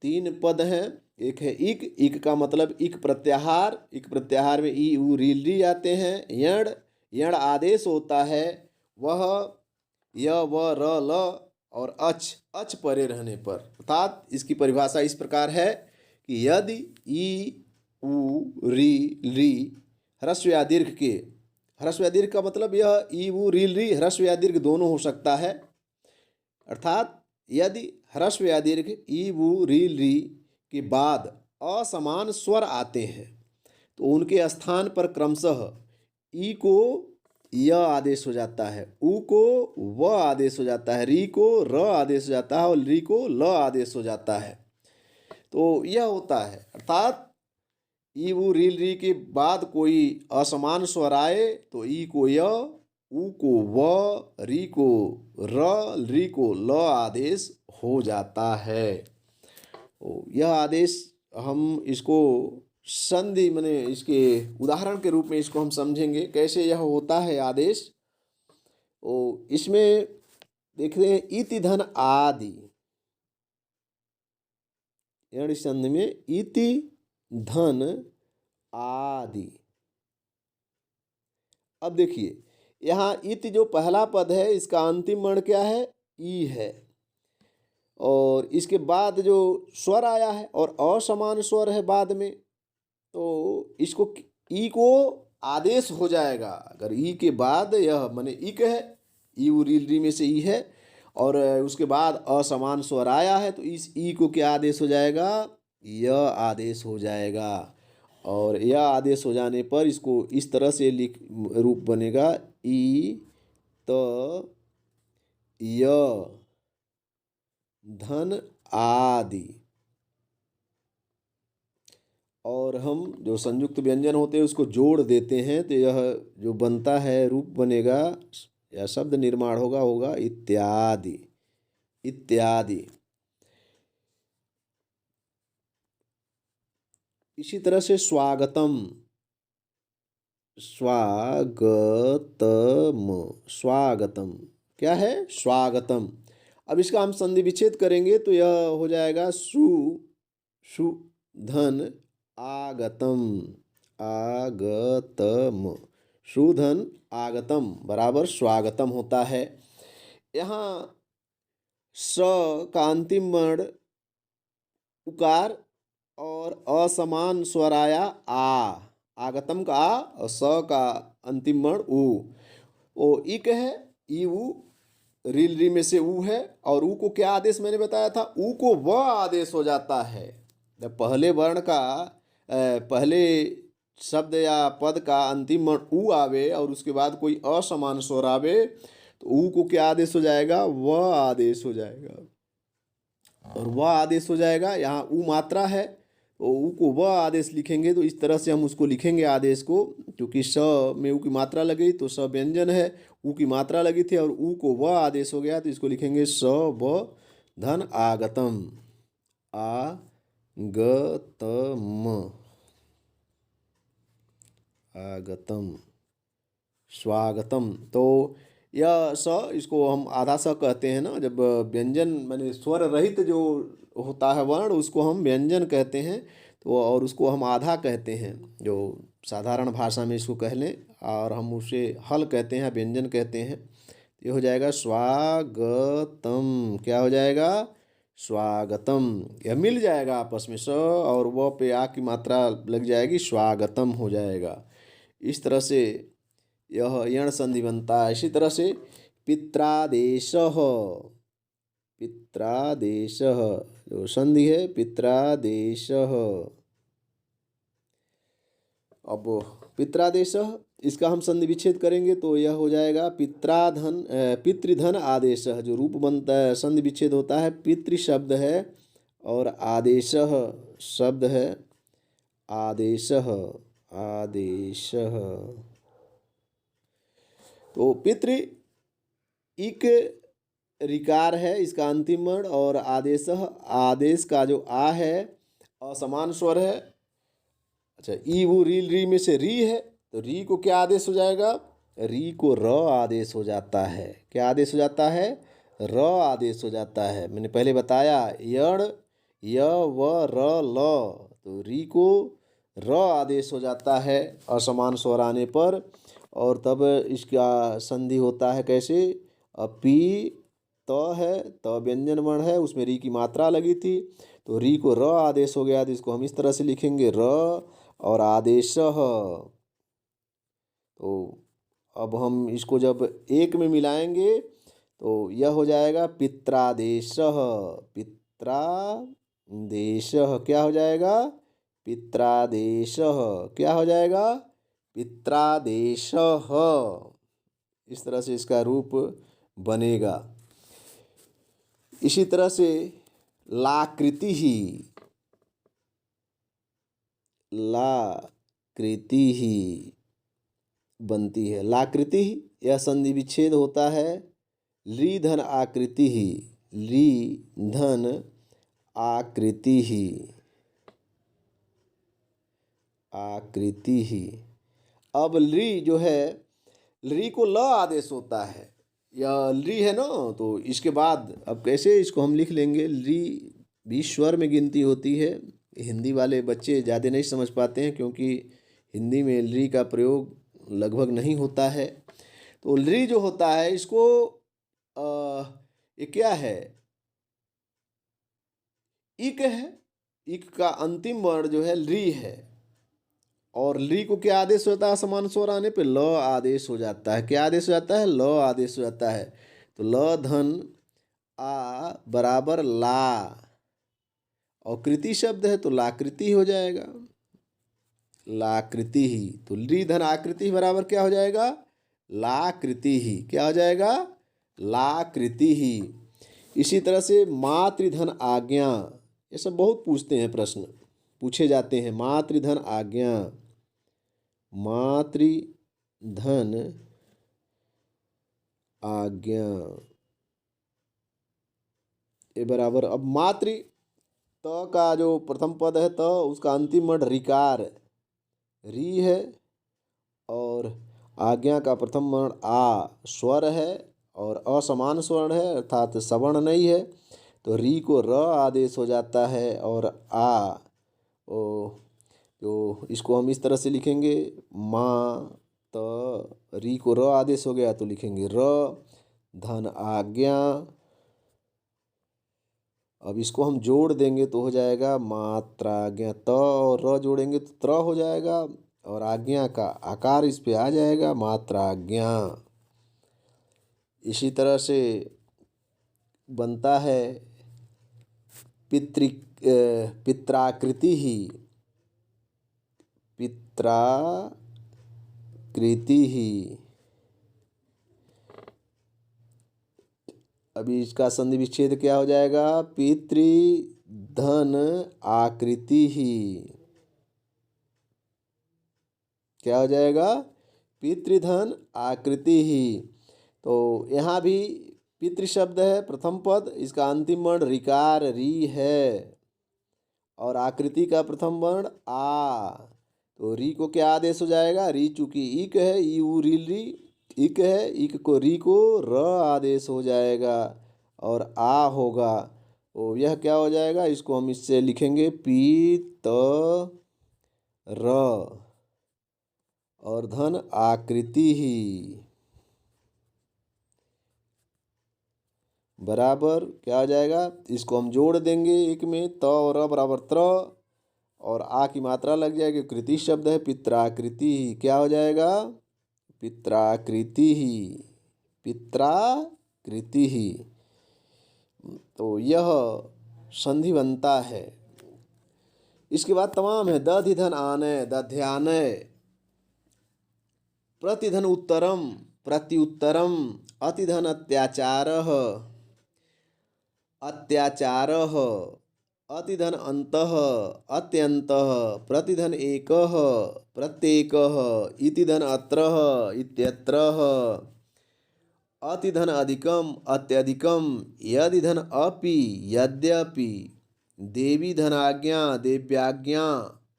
3 पद हैं। एक है इक, इक का मतलब इक प्रत्याहार, इक प्रत्याहार में ई, उ, री, ली आते हैं। यण, यण आदेश होता है, वह य, व, र, ल और अच, अच परे रहने पर। अर्थात इसकी परिभाषा इस प्रकार है कि यदि ई, उ, री, ली ह्रस्व या दीर्घ के, ह्रस्व या दीर्घ का मतलब यह ई, उ, री, ली ह्रस्व या दीर्घ दोनों हो सकता है। अर्थात यदि ह्रस्व या दीर्घ ई, उ, री, ली के बाद असमान स्वर आते हैं तो उनके स्थान पर क्रमशः ई को य आदेश हो जाता है, उ को व आदेश हो जाता है, री को र आदेश हो जाता है और ली को ल आदेश हो जाता है। तो यह होता है, अर्थात ई, उ, री के बाद कोई असमान स्वर आए तो ई को य, उ को व, री को र, री को ल आदेश हो जाता है। यह आदेश हम इसको संधि माने इसके उदाहरण के रूप में इसको हम समझेंगे कैसे यह होता है आदेश। इसमें देखते हैं इति धन आदि, यण संधि में इति धन आदि। अब देखिए यहाँ इति जो पहला पद है इसका अंतिम वर्ण क्या है, ई है, और इसके बाद जो स्वर आया है और असमान स्वर है बाद में, तो इसको ई को आदेश हो जाएगा। अगर ई के बाद यह माने इक है, ई, उ, री में से ई है, और उसके बाद असमान स्वर आया है तो इस ई को क्या आदेश हो जाएगा, यह आदेश हो जाएगा। और यह आदेश हो जाने पर इसको इस तरह से लिख रूप बनेगा, ई, त, य, धन आदि। और हम जो संयुक्त व्यंजन होते हैं उसको जोड़ देते हैं तो यह जो बनता है रूप बनेगा या शब्द निर्माण होगा इत्यादि, इत्यादि। इसी तरह से स्वागतम, स्वागतम, स्वागतम क्या है, स्वागतम। अब इसका हम संधि विच्छेद करेंगे तो यह हो जाएगा सु, सु, धन आगतम, आगतम, सुधन आगतम बराबर स्वागतम होता है। यहाँ स का अंतिम वर्ण उकार और असमान स्वर आया आ, आगतम का आ और स का अंतिम वर्ण उ। ओ इक है, ई, उ, री में से उ है, और उ को क्या आदेश मैंने बताया था, उ को व आदेश हो जाता है। जब पहले वर्ण का पहले शब्द या पद का अंतिम वर्ण उ आवे और उसके बाद कोई असमान स्वर आवे तो उ को क्या आदेश हो जाएगा, व आदेश हो जाएगा। और वह आदेश हो जाएगा, यहाँ उ मात्रा है तो उ को वह आदेश लिखेंगे तो इस तरह से हम उसको लिखेंगे आदेश को, क्योंकि स में उ की मात्रा लगी तो स व्यंजन है, उ की मात्रा लगी थी और उ को वह आदेश हो गया तो इसको लिखेंगे स व धन आगतम, आगतम, आगतम, स्वागतम। तो यह स इसको हम आधा स कहते हैं ना, जब व्यंजन माने स्वर रहित जो होता है वर्ण उसको हम व्यंजन कहते हैं, तो और उसको हम आधा कहते हैं जो साधारण भाषा में इसको कह लें, और हम उसे हल कहते हैं, व्यंजन कहते हैं। ये हो जाएगा स्वागतम। क्या हो जाएगा? स्वागतम। यह मिल जाएगा आपस में, स और व पे आ की मात्रा लग जाएगी, स्वागतम हो जाएगा। इस तरह से यह यण संधि बनता है। इसी तरह से पित्रादेशः, पित्रादेशः जो संधि है पित्रादेशः। अब पित्रादेशः, इसका हम संधि विच्छेद करेंगे तो यह हो जाएगा पितृधन आदेशः। जो रूप बनता है, संधि विच्छेद होता है, पितृ शब्द है और आदेशः शब्द है, आदेशः, आदेशः। तो पितृ इक ऋकार है इसका अंतिम वर्ण, और आदेशः, आदेश का जो आ है असमान स्वर है। अच्छा, ई वो री में से री है, तो री को क्या आदेश हो जाएगा? री को र आदेश हो जाता है। क्या आदेश हो जाता है? र आदेश हो जाता है। मैंने पहले बताया यण य व र ल, तो री को र आदेश हो जाता है असमान स्वर आने पर, और तब इसका संधि होता है कैसे? पी त है, त व्यंजन वर्ण है, उसमें री की मात्रा लगी थी, तो री को र आदेश हो गया, तो इसको हम इस तरह से लिखेंगे र और आदेशः। तो अब हम इसको जब एक में मिलाएंगे तो यह हो जाएगा पित्रादेशः, पित्रादेशः। क्या हो जाएगा? पित्रादेशः। क्या हो जाएगा? पित्रादेशः। इस तरह से इसका रूप बनेगा। इसी तरह से लाकृति ही, लाकृति ही बनती है। लाकृति यह संधि विच्छेद होता है, ली धन आकृति ही, ली धन आकृति ही, आकृति ही। अब ली जो है, ली को ल आदेश होता है, यह ली है ना, तो इसके बाद अब कैसे इसको हम लिख लेंगे? ली भी स्वर में गिनती होती है। हिंदी वाले बच्चे ज़्यादा नहीं समझ पाते हैं, क्योंकि हिंदी में ली का प्रयोग लगभग नहीं होता है। तो ली जो होता है इसको ये क्या है? इक है। इक का अंतिम वर्ण जो है ली है, और ली को क्या आदेश होता है? समान स्वर आने पे ल आदेश हो जाता है। क्या आदेश हो जाता है? ल आदेश हो जाता है। तो ल धन आ बराबर ला, और कृति शब्द है तो लाकृति हो जाएगा, लाकृति ही। तो ली धन आकृति बराबर क्या हो जाएगा? लाकृति ही। क्या हो जाएगा? लाकृति ही। इसी तरह से मातृधन आज्ञा, ये सब बहुत पूछते हैं, प्रश्न पूछे जाते हैं। मातृधन आज्ञा, मातृधन आज्ञा ये बराबर, अब मातृ त का जो प्रथम पद है त, उसका अंतिम वर्ण ऋकार री है, और आज्ञा का प्रथम वर्ण आ स्वर है और असमान स्वर्ण है, अर्थात सवर्ण नहीं है, तो री को र आदेश हो जाता है, और आ ओ, तो इसको हम इस तरह से लिखेंगे, माँ त री को र आदेश हो गया तो लिखेंगे र धन आज्ञा। अब इसको हम जोड़ देंगे तो हो जाएगा मात्राज्ञा, त और र जोड़ेंगे तो त्र हो जाएगा, और आज्ञा का आकार इस पे आ जाएगा, मात्राज्ञा। इसी तरह से बनता है पित्राकृति ही, पित्राकृति ही। अभी इसका संधि विच्छेद क्या हो जाएगा? पितृधन आकृति ही। क्या हो जाएगा? पितृधन आकृति ही। तो यहाँ भी पितृ शब्द है प्रथम पद, इसका अंतिम वर्ण ऋकार री है, और आकृति का प्रथम वर्ण आ, तो री को क्या आदेश हो जाएगा? री चूंकि इक है, ई उ री री इक है, इक को री को र आदेश हो जाएगा, और आ होगा, तो यह क्या हो जाएगा? इसको हम इससे लिखेंगे पी त र, और धन आकृति ही। बराबर क्या हो जाएगा, इसको हम जोड़ देंगे एक में, त और अ बराबर त्र, और आ की मात्रा लग जाएगी, कृति शब्द है, पित्राकृति क्या हो जाएगा, पित्राकृति ही, पित्राकृति ही। तो यह संधि बनता है। इसके बाद तमाम है, दधिधन आनय, दध्यानय, प्रतिधन उत्तरम, प्रत्युत्तरम, अतिधन अत्याचारः, अत्याचारः, अतिधन अंतः, अत्यंतः, प्रतिधन एकः, प्रत्येकः, इतिधन अत्रः, इत्यत्रः, अतिधन अधिकम, अत्यधिकम, यदिधन अपि, यद्यपि, देवी धनाज्ञा, देव्याज्ञा,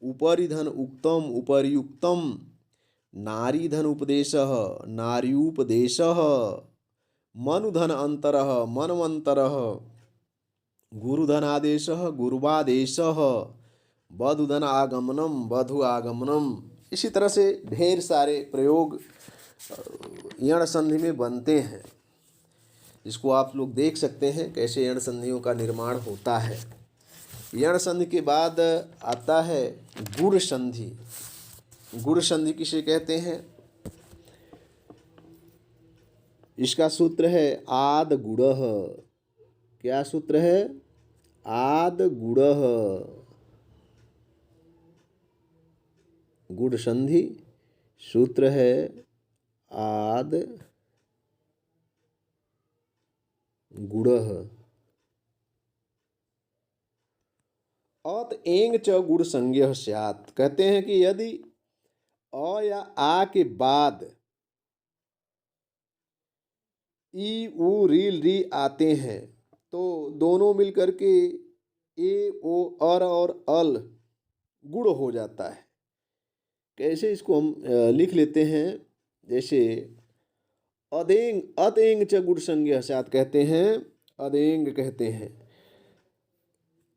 उपरिधन उक्तम, उपर्युक्तम, नारी धन उपदेशः, नार्युपदेशः, मनुधन अंतरः, मनवंतरः, गुरुधन आदेशः, गुरुवादेशः, वधुधन आगमनम, वधु आगमनम। इसी तरह से ढेर सारे प्रयोग यण संधि में बनते हैं। इसको आप लोग देख सकते हैं कैसे यण संधियों का निर्माण होता है। यण संधि के बाद आता है गुण संधि। गुण संधि किसे कहते हैं? इसका सूत्र है आद गुणः। क्या सूत्र है? आद गुणः। गुण संधि सूत्र है आद गुणः। अत एंग च गुण संज्ञः स्यात्। कहते हैं कि यदि अ या आ के बाद ई उ रील री आते हैं तो दोनों मिलकर के ए ओ अर और अल गुण हो जाता है। कैसे इसको हम लिख लेते हैं, जैसे अदेंग, अतेंग च गुण संज्ञः स्यात् कहते हैं, अदेंग कहते हैं।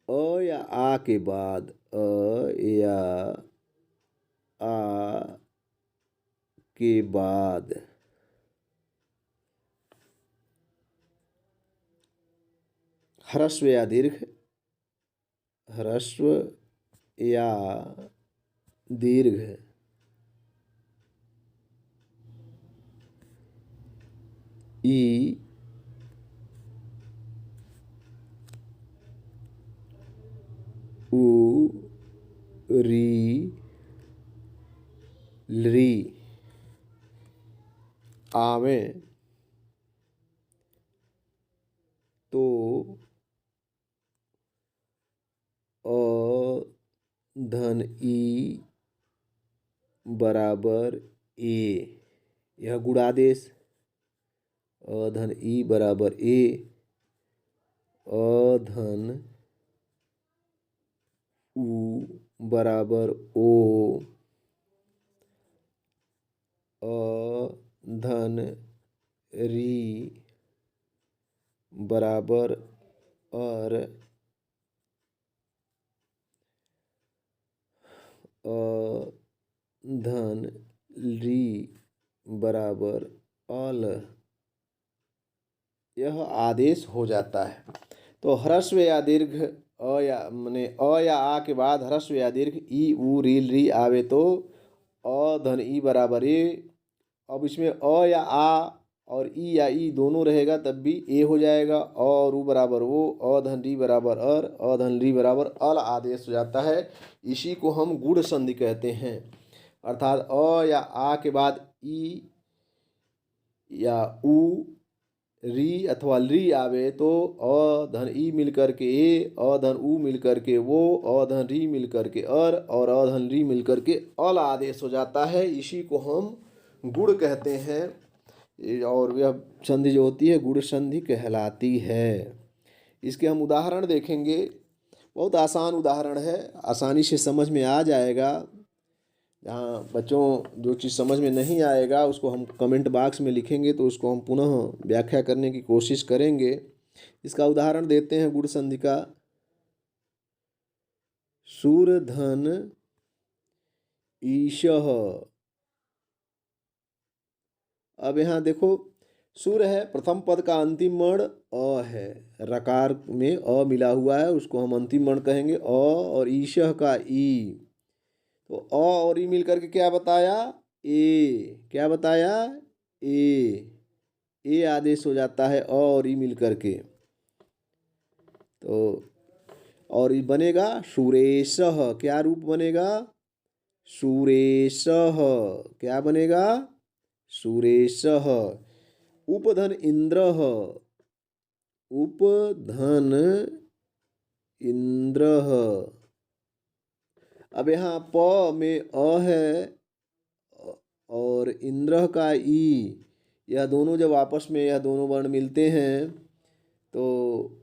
अ या आ के बाद, अ या आ के बाद ह्रस्व या दीर्घ, ह्रस्व या दीर्घ, ई उ री ली आवे तो अ धन ई बराबर ए, यह गुणादेश। अ धन ई बराबर ए, अ धन उ बराबर ओ, अ धन री बराबर अर, अ धन री बराबर अल, यह आदेश हो जाता है। तो ह्रस्व या दीर्घ अ या माने अ या आ के बाद ह्रस्व या दीर्घ ई उ रील री आवे तो अ धन ई बराबर ए। अब इसमें अ या आ और ई या ई दोनों रहेगा तब भी ए हो जाएगा। अ और उ बराबर ओ, अ धन री बराबर अर, अ धन री बराबर अल आदेश हो जाता है। इसी को हम गुण संधि कहते हैं। अर्थात अ या आ के बाद ई या उ री अथवा ली आवे तो अ धन ई मिल करके ए, अ धन उ मिल करके वो, अ धन री मिल करके अर, और अ धन री मिल करके अल आदेश हो जाता है। इसी को हम गुण कहते हैं। और यह संधि जो होती है गुण संधि कहलाती है। इसके हम उदाहरण देखेंगे। बहुत आसान उदाहरण है, आसानी से समझ में आ जाएगा। जहाँ बच्चों जो चीज़ समझ में नहीं आएगा उसको हम कमेंट बॉक्स में लिखेंगे तो उसको हम पुनः व्याख्या करने की कोशिश करेंगे। इसका उदाहरण देते हैं गुण संधि का। सूरधन ईशः। अब यहाँ देखो सूर्य है, प्रथम पद का अंतिम वर्ण अ है, रकार में अ मिला हुआ है, उसको हम अंतिम वर्ण कहेंगे अ, और ईशः का ई, तो अ और ई मिलकर के क्या बताया, ए, क्या बताया, ए आदेश हो जाता है अ और ई मिलकर के। तो और ये बनेगा सुरेशः, क्या रूप बनेगा, सुरेशः, क्या बनेगा, सुरेशः। उपधन इंद्रः, उपधन इंद्रः। अब यहाँ प में अ है और इंद्र का ई, यह दोनों जब आपस में यह दोनों वर्ण मिलते हैं तो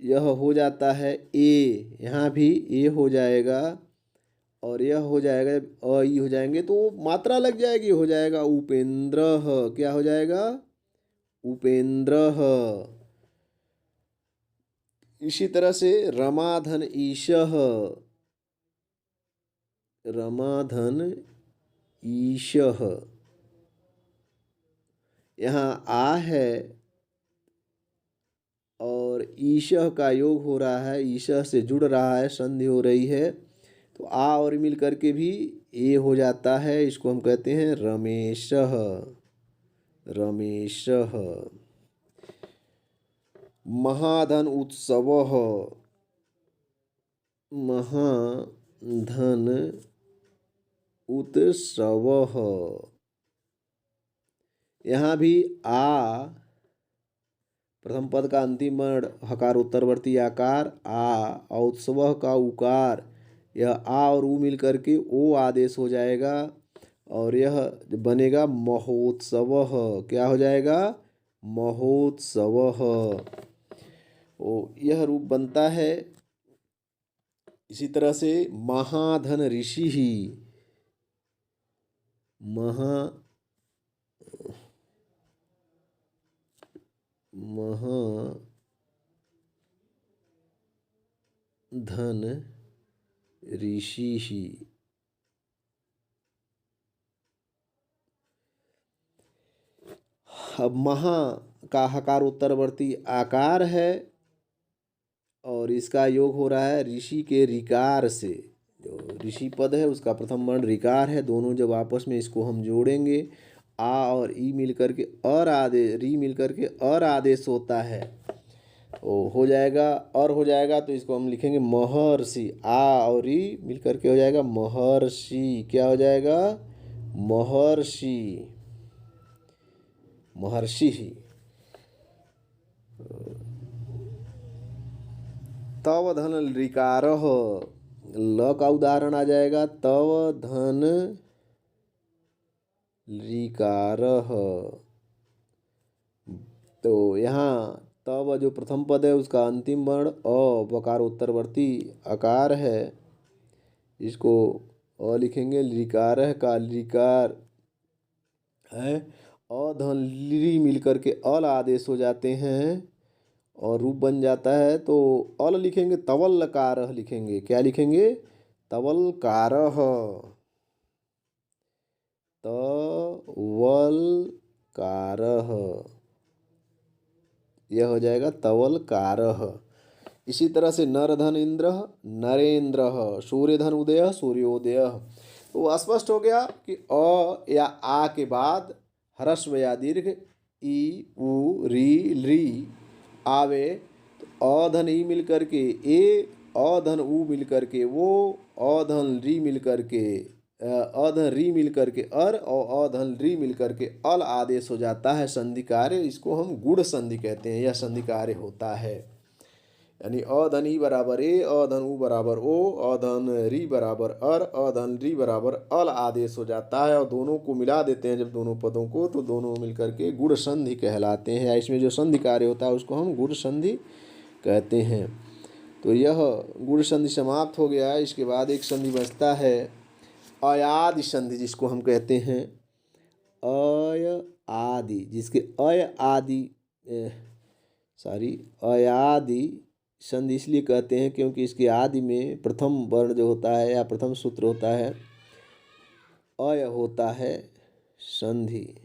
यह हो जाता है ए, यहाँ भी ए हो जाएगा और यह हो जाएगा, अ ई हो जाएंगे तो मात्रा लग जाएगी, हो जाएगा उपेंद्र, क्या हो जाएगा, उपेंद्र। इसी तरह से रमाधन ईशः, रमाधन ईशः, यहाँ आ है और ईशः का योग हो रहा है, ईशः से जुड़ रहा है, संधि हो रही है, तो आ और मिल करके भी ए हो जाता है, इसको हम कहते हैं रमेशः, रमेशः। महाधन उत्सवः, महाधन उत्सवः, यहाँ भी आ, प्रथम पद का अंतिम वर्ण हकार उत्तरवर्ती आकार आ, और उत्सव का उकार, यह आ और उ मिल करके ओ आदेश हो जाएगा और यह बनेगा महोत्सवः, क्या हो जाएगा, महोत्सवः। ओ यह रूप बनता है। इसी तरह से महाधन ऋषि ही, महाधन ऋषि ही, अब महा का हकार उत्तरवर्ती आकार है और इसका योग हो रहा है ऋषि के रिकार से, जो ऋषि पद है उसका प्रथम वर्ण रिकार है, दोनों जब आपस में इसको हम जोड़ेंगे आ और ई मिल करके और आदेश, री मिल करके और आदेश होता है, ओ हो जाएगा और हो जाएगा, तो इसको हम लिखेंगे महर्षि, आ और री मिल करके हो जाएगा महर्षि, क्या हो जाएगा, महर्षि, महर्षि ही। तव धन ऋकारः, ल का उदाहरण आ जाएगा, तव धन ऋकारः, तो यहाँ तव जो प्रथम पद है उसका अंतिम वर्ण अ, बकार उत्तरवर्ती आकार है, इसको अ लिखेंगे, ऋकारः का ऋकार है, अधन ली मिलकर के अल आदेश हो जाते हैं और रूप बन जाता है, तो अल लिखेंगे, तवल्लकारः लिखेंगे, क्या लिखेंगे, तवल्कारः, तवल्कारः, यह हो जाएगा तवल्कारः। इसी तरह से नरधन इंद्र, नरेंद्र, सूर्यधन उदय, सूर्योदय। तो स्पष्ट हो गया कि अ या आ के बाद ह्रस्व या दीर्घ ई उ री ली आवे, तो अधन ई मिल करके ए, अधन उ मिल करके वो, अधन री मिल करके अधन री मिल करके अर और अधन री मिल करके अल आदेश हो जाता है, संधि कार्य, इसको हम गुण संधि कहते हैं, यह संधि कार्य होता है। यानी अधन ई बराबर ए, अधन उ बराबर ओ, अधन री बराबर अर, अधन री बराबर अल आदेश हो जाता है, और दोनों को मिला देते हैं जब दोनों पदों को, तो दोनों मिलकर के गुण संधि कहलाते हैं, या इसमें जो संधि कार्य होता है उसको हम गुण संधि कहते हैं। तो यह गुण संधि समाप्त हो गया। इसके बाद एक संधि बचता है अयादि संधि, जिसको हम कहते हैं अय आदि, जिसके अय आदि अयादि संधि इसलिए कहते हैं क्योंकि इसके आदि में प्रथम वर्ण जो होता है या प्रथम सूत्र होता है अय होता है संधि,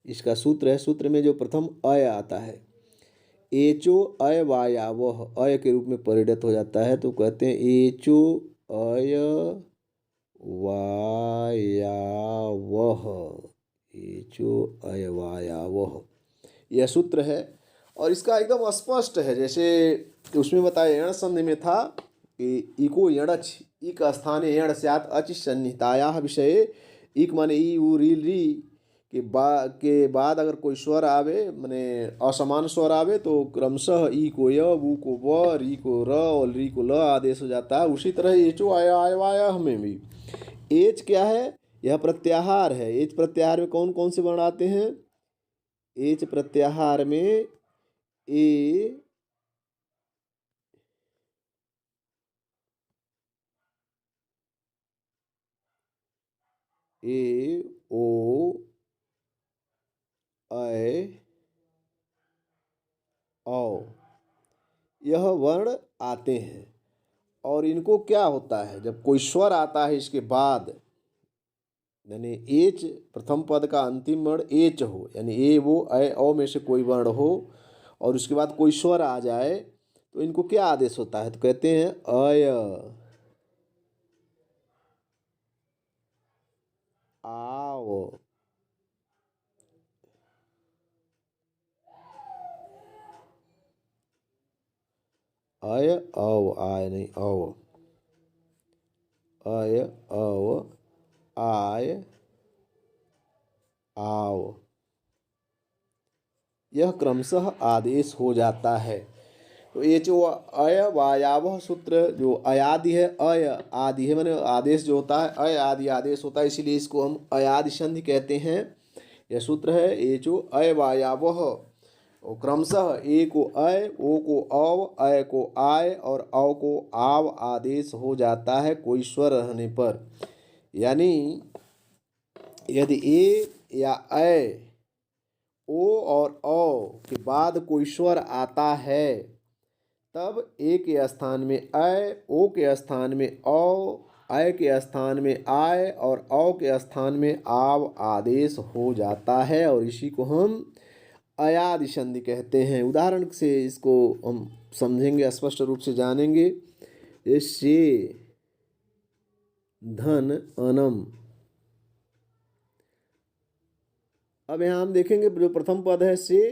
इसका सूत्र है, सूत्र में जो प्रथम अय आता है, एचो अय वायावह, अय के रूप में परिणत हो जाता है, तो कहते हैं एचो अय वायावह, एचो अय वायावह, यह सूत्र है। और इसका एकदम स्पष्ट है, जैसे उसमें बताया यण संधि में था कि इको यणच, इक स्थाने यण स्यात् अच सन्निहितायाः विषये, इक माने ई उ री री के बाद अगर कोई स्वर आवे, माने असमान स्वर आवे, तो क्रमशः ई को य, उ को व, री को र और री को ल आदेश हो जाता है। उसी तरह एचो आया आयवाया में भी एच क्या है, यह प्रत्याहार है। एच प्रत्याहार में कौन कौन से वर्ण आते हैं? एच प्रत्याहार में ए ओ ऐ औ, यह वर्ण आते हैं। और इनको क्या होता है, जब कोई स्वर आता है इसके बाद, यानी एच प्रथम पद का अंतिम वर्ण एच हो, यानी ए वो ऐ औ में से कोई वर्ण हो और उसके बाद कोई स्वर आ जाए, तो इनको क्या आदेश होता है? तो कहते हैं अय, आओ, अय औ, आय नहीं औ, अय औ आय आओ, यह क्रमशः आदेश हो जाता है। तो ये जो अय वायावह सूत्र, जो अयादि है, अय आदि है, माने आदेश जो होता है अय आदि आदेश होता है, इसीलिए इसको हम अयादि संधि कहते हैं। यह सूत्र है ये जो अय वायावह, क्रमशः ए को अय, ओ को औ, अय को आय और औ को आव आदेश हो जाता है कोई स्वर रहने पर। यानी यदि ए या अय, ओ और औ के बाद कोई स्वर आता है, तब ए के स्थान में अय, ओ के स्थान में औ, अय के स्थान में आय और औ के स्थान में आव आदेश हो जाता है, और इसी को हम अयादि संधि कहते हैं। उदाहरण से इसको हम समझेंगे, स्पष्ट रूप से जानेंगे। से धन अनम, अब यहाँ हम देखेंगे जो प्रथम पद है से,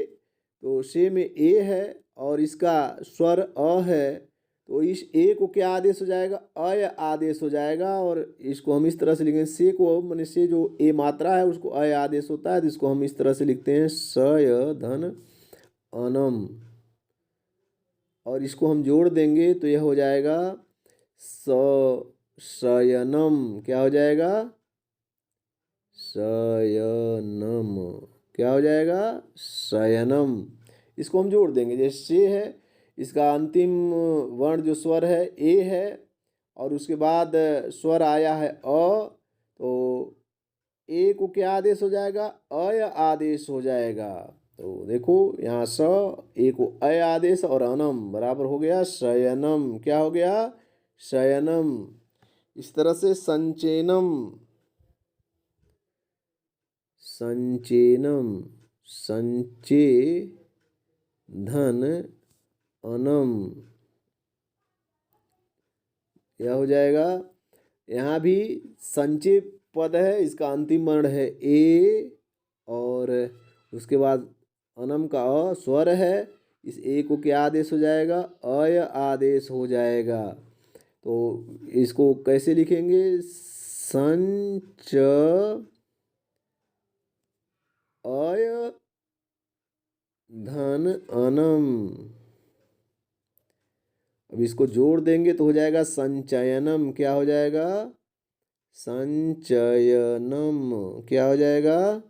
तो से में ए है और इसका स्वर अ है, तो इस ए को क्या आदेश हो जाएगा? अय आदेश हो जाएगा। और इसको हम इस तरह से लिखेंगे, से को माने से जो ए मात्रा है उसको अय आदेश होता है, तो इसको हम इस तरह से लिखते हैं सय धन अनम, और इसको हम जोड़ देंगे तो यह हो जाएगा शयनम। क्या हो जाएगा? शयनम। क्या हो जाएगा? शयनम। इसको हम जोड़ देंगे, जैसे से है, इसका अंतिम वर्ण जो स्वर है ए है और उसके बाद स्वर आया है अ, तो ए को क्या आदेश हो जाएगा? अय आदेश हो जाएगा। तो देखो यहाँ स, ए को अय आदेश और अनम बराबर हो गया शयनम। क्या हो गया? शयनम। इस तरह से संचेनम, संचेनम, संचे धन अनम, यह हो जाएगा। यहाँ भी संचय पद है, इसका अंतिम वर्ण है ए और उसके बाद अनम का अ स्वर है, इस ए को क्या आदेश हो जाएगा? अय आदेश हो जाएगा। तो इसको कैसे लिखेंगे? संच अय धन अनम। अब इसको जोड़ देंगे तो हो जाएगा संचयनम। क्या हो जाएगा? संचयनम। क्या हो जाएगा?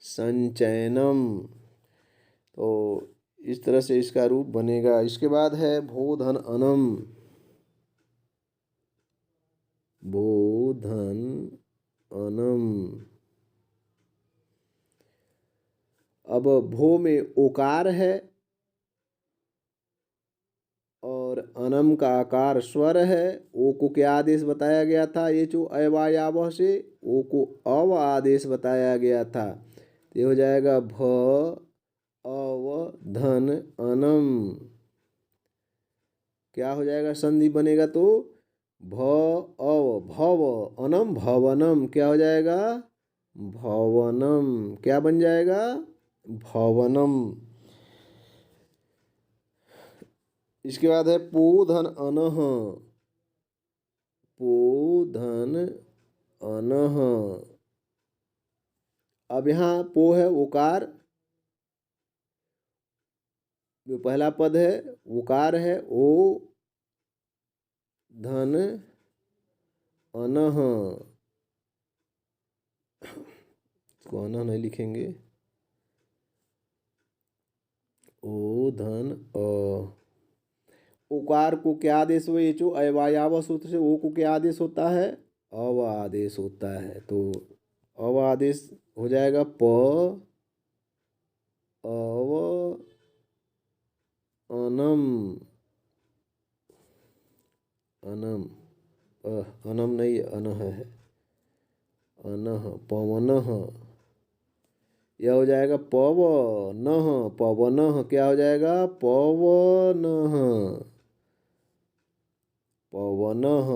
संचयनम। तो इस तरह से इसका रूप बनेगा। इसके बाद है भोधन अनम, बोधन अनम। अब भो में ओकार है और अनम का आकार स्वर है। ओ को क्या आदेश बताया गया था? ये जो अयवायावह से ओ को अव आदेश बताया गया था। ये हो जाएगा भ अव धन अनम। क्या हो जाएगा, संधि बनेगा तो भ अव भव अनम भवनम। क्या हो जाएगा, भवनम। क्या बन जाएगा, भवनम। इसके बाद है पो धन अनह। पो धन अनह। अब यहाँ पो है उकार, जो पहला पद है उकार है, ओ धन अनह। इसको अनह नहीं लिखेंगे, ओ धन अ। उकार को क्या आदेश हुआ, एचो अवायाव सूत्र से ओ को क्या आदेश होता है, अव आदेश होता है। तो अव आदेश हो जाएगा प अव अनम। अनम अनम नहीं, अनह है, अनह पवनह। यह हो जाएगा पवनह पवनह। क्या हो जाएगा, पवनह पवनः।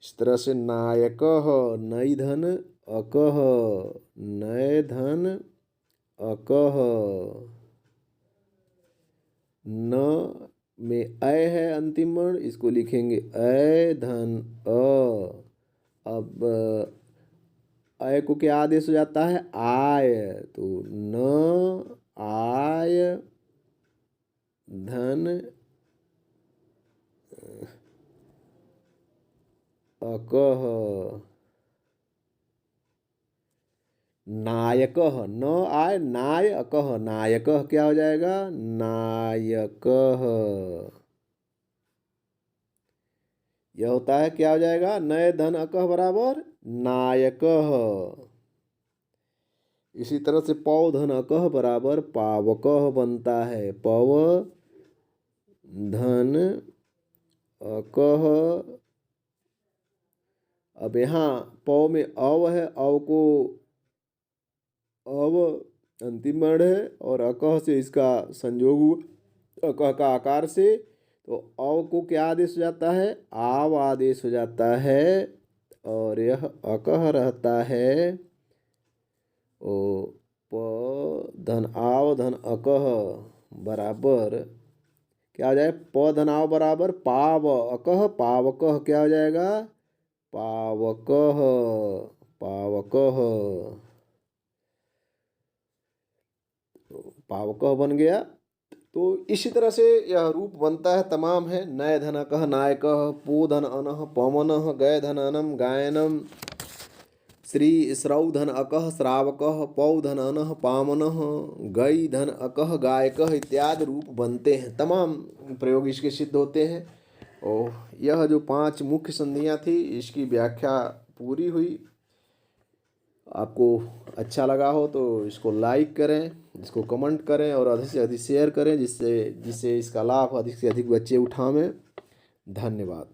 इस तरह से नायकः नई धन अकः, नय धन अकः। न में अय है अंतिम वर्ण, इसको लिखेंगे अय धन अ। अब अय को क्या आदेश हो जाता है, आय। तो न आय धन अकः। नायकः न आय नाय अकः, नायकः। क्या हो जाएगा, नायकः। यह होता है, क्या हो जाएगा, नय धन अकः बराबर नायकः। इसी तरह से पौ धन अकः बराबर पावकः बनता है। पव धन अकः। अब यहाँ पौ में अव है, अव को अव अंतिम वर्ण है और अकह से इसका संयोग हुआ अकह का आकार से, तो अव को क्या आदेश हो जाता है, आव आदेश हो जाता है और यह अकह रहता है। ओ प धन आव धन अकह बराबर क्या हो जाए, प धन आव बराबर पाव अकह पावकह। क्या हो जाएगा, पावकह पावकह। पावकह बन गया। तो इसी तरह से यह रूप बनता है, तमाम है। नय धनकः नायकः, पो धन अनः पवनः, गय धन अनम गायनम, श्री श्रौ धन अकः श्रावकः, पौ धन अनः पामनः, गई धन अकः गायकः इत्यादि रूप बनते हैं। तमाम प्रयोग इसके सिद्ध होते हैं। और यह जो 5 मुख्य संधियाँ थी, इसकी व्याख्या पूरी हुई। आपको अच्छा लगा हो तो इसको लाइक करें, इसको कमेंट करें और अधिक से अधिक शेयर करें, जिससे इसका लाभ अधिक से अधिक बच्चे उठावें। धन्यवाद।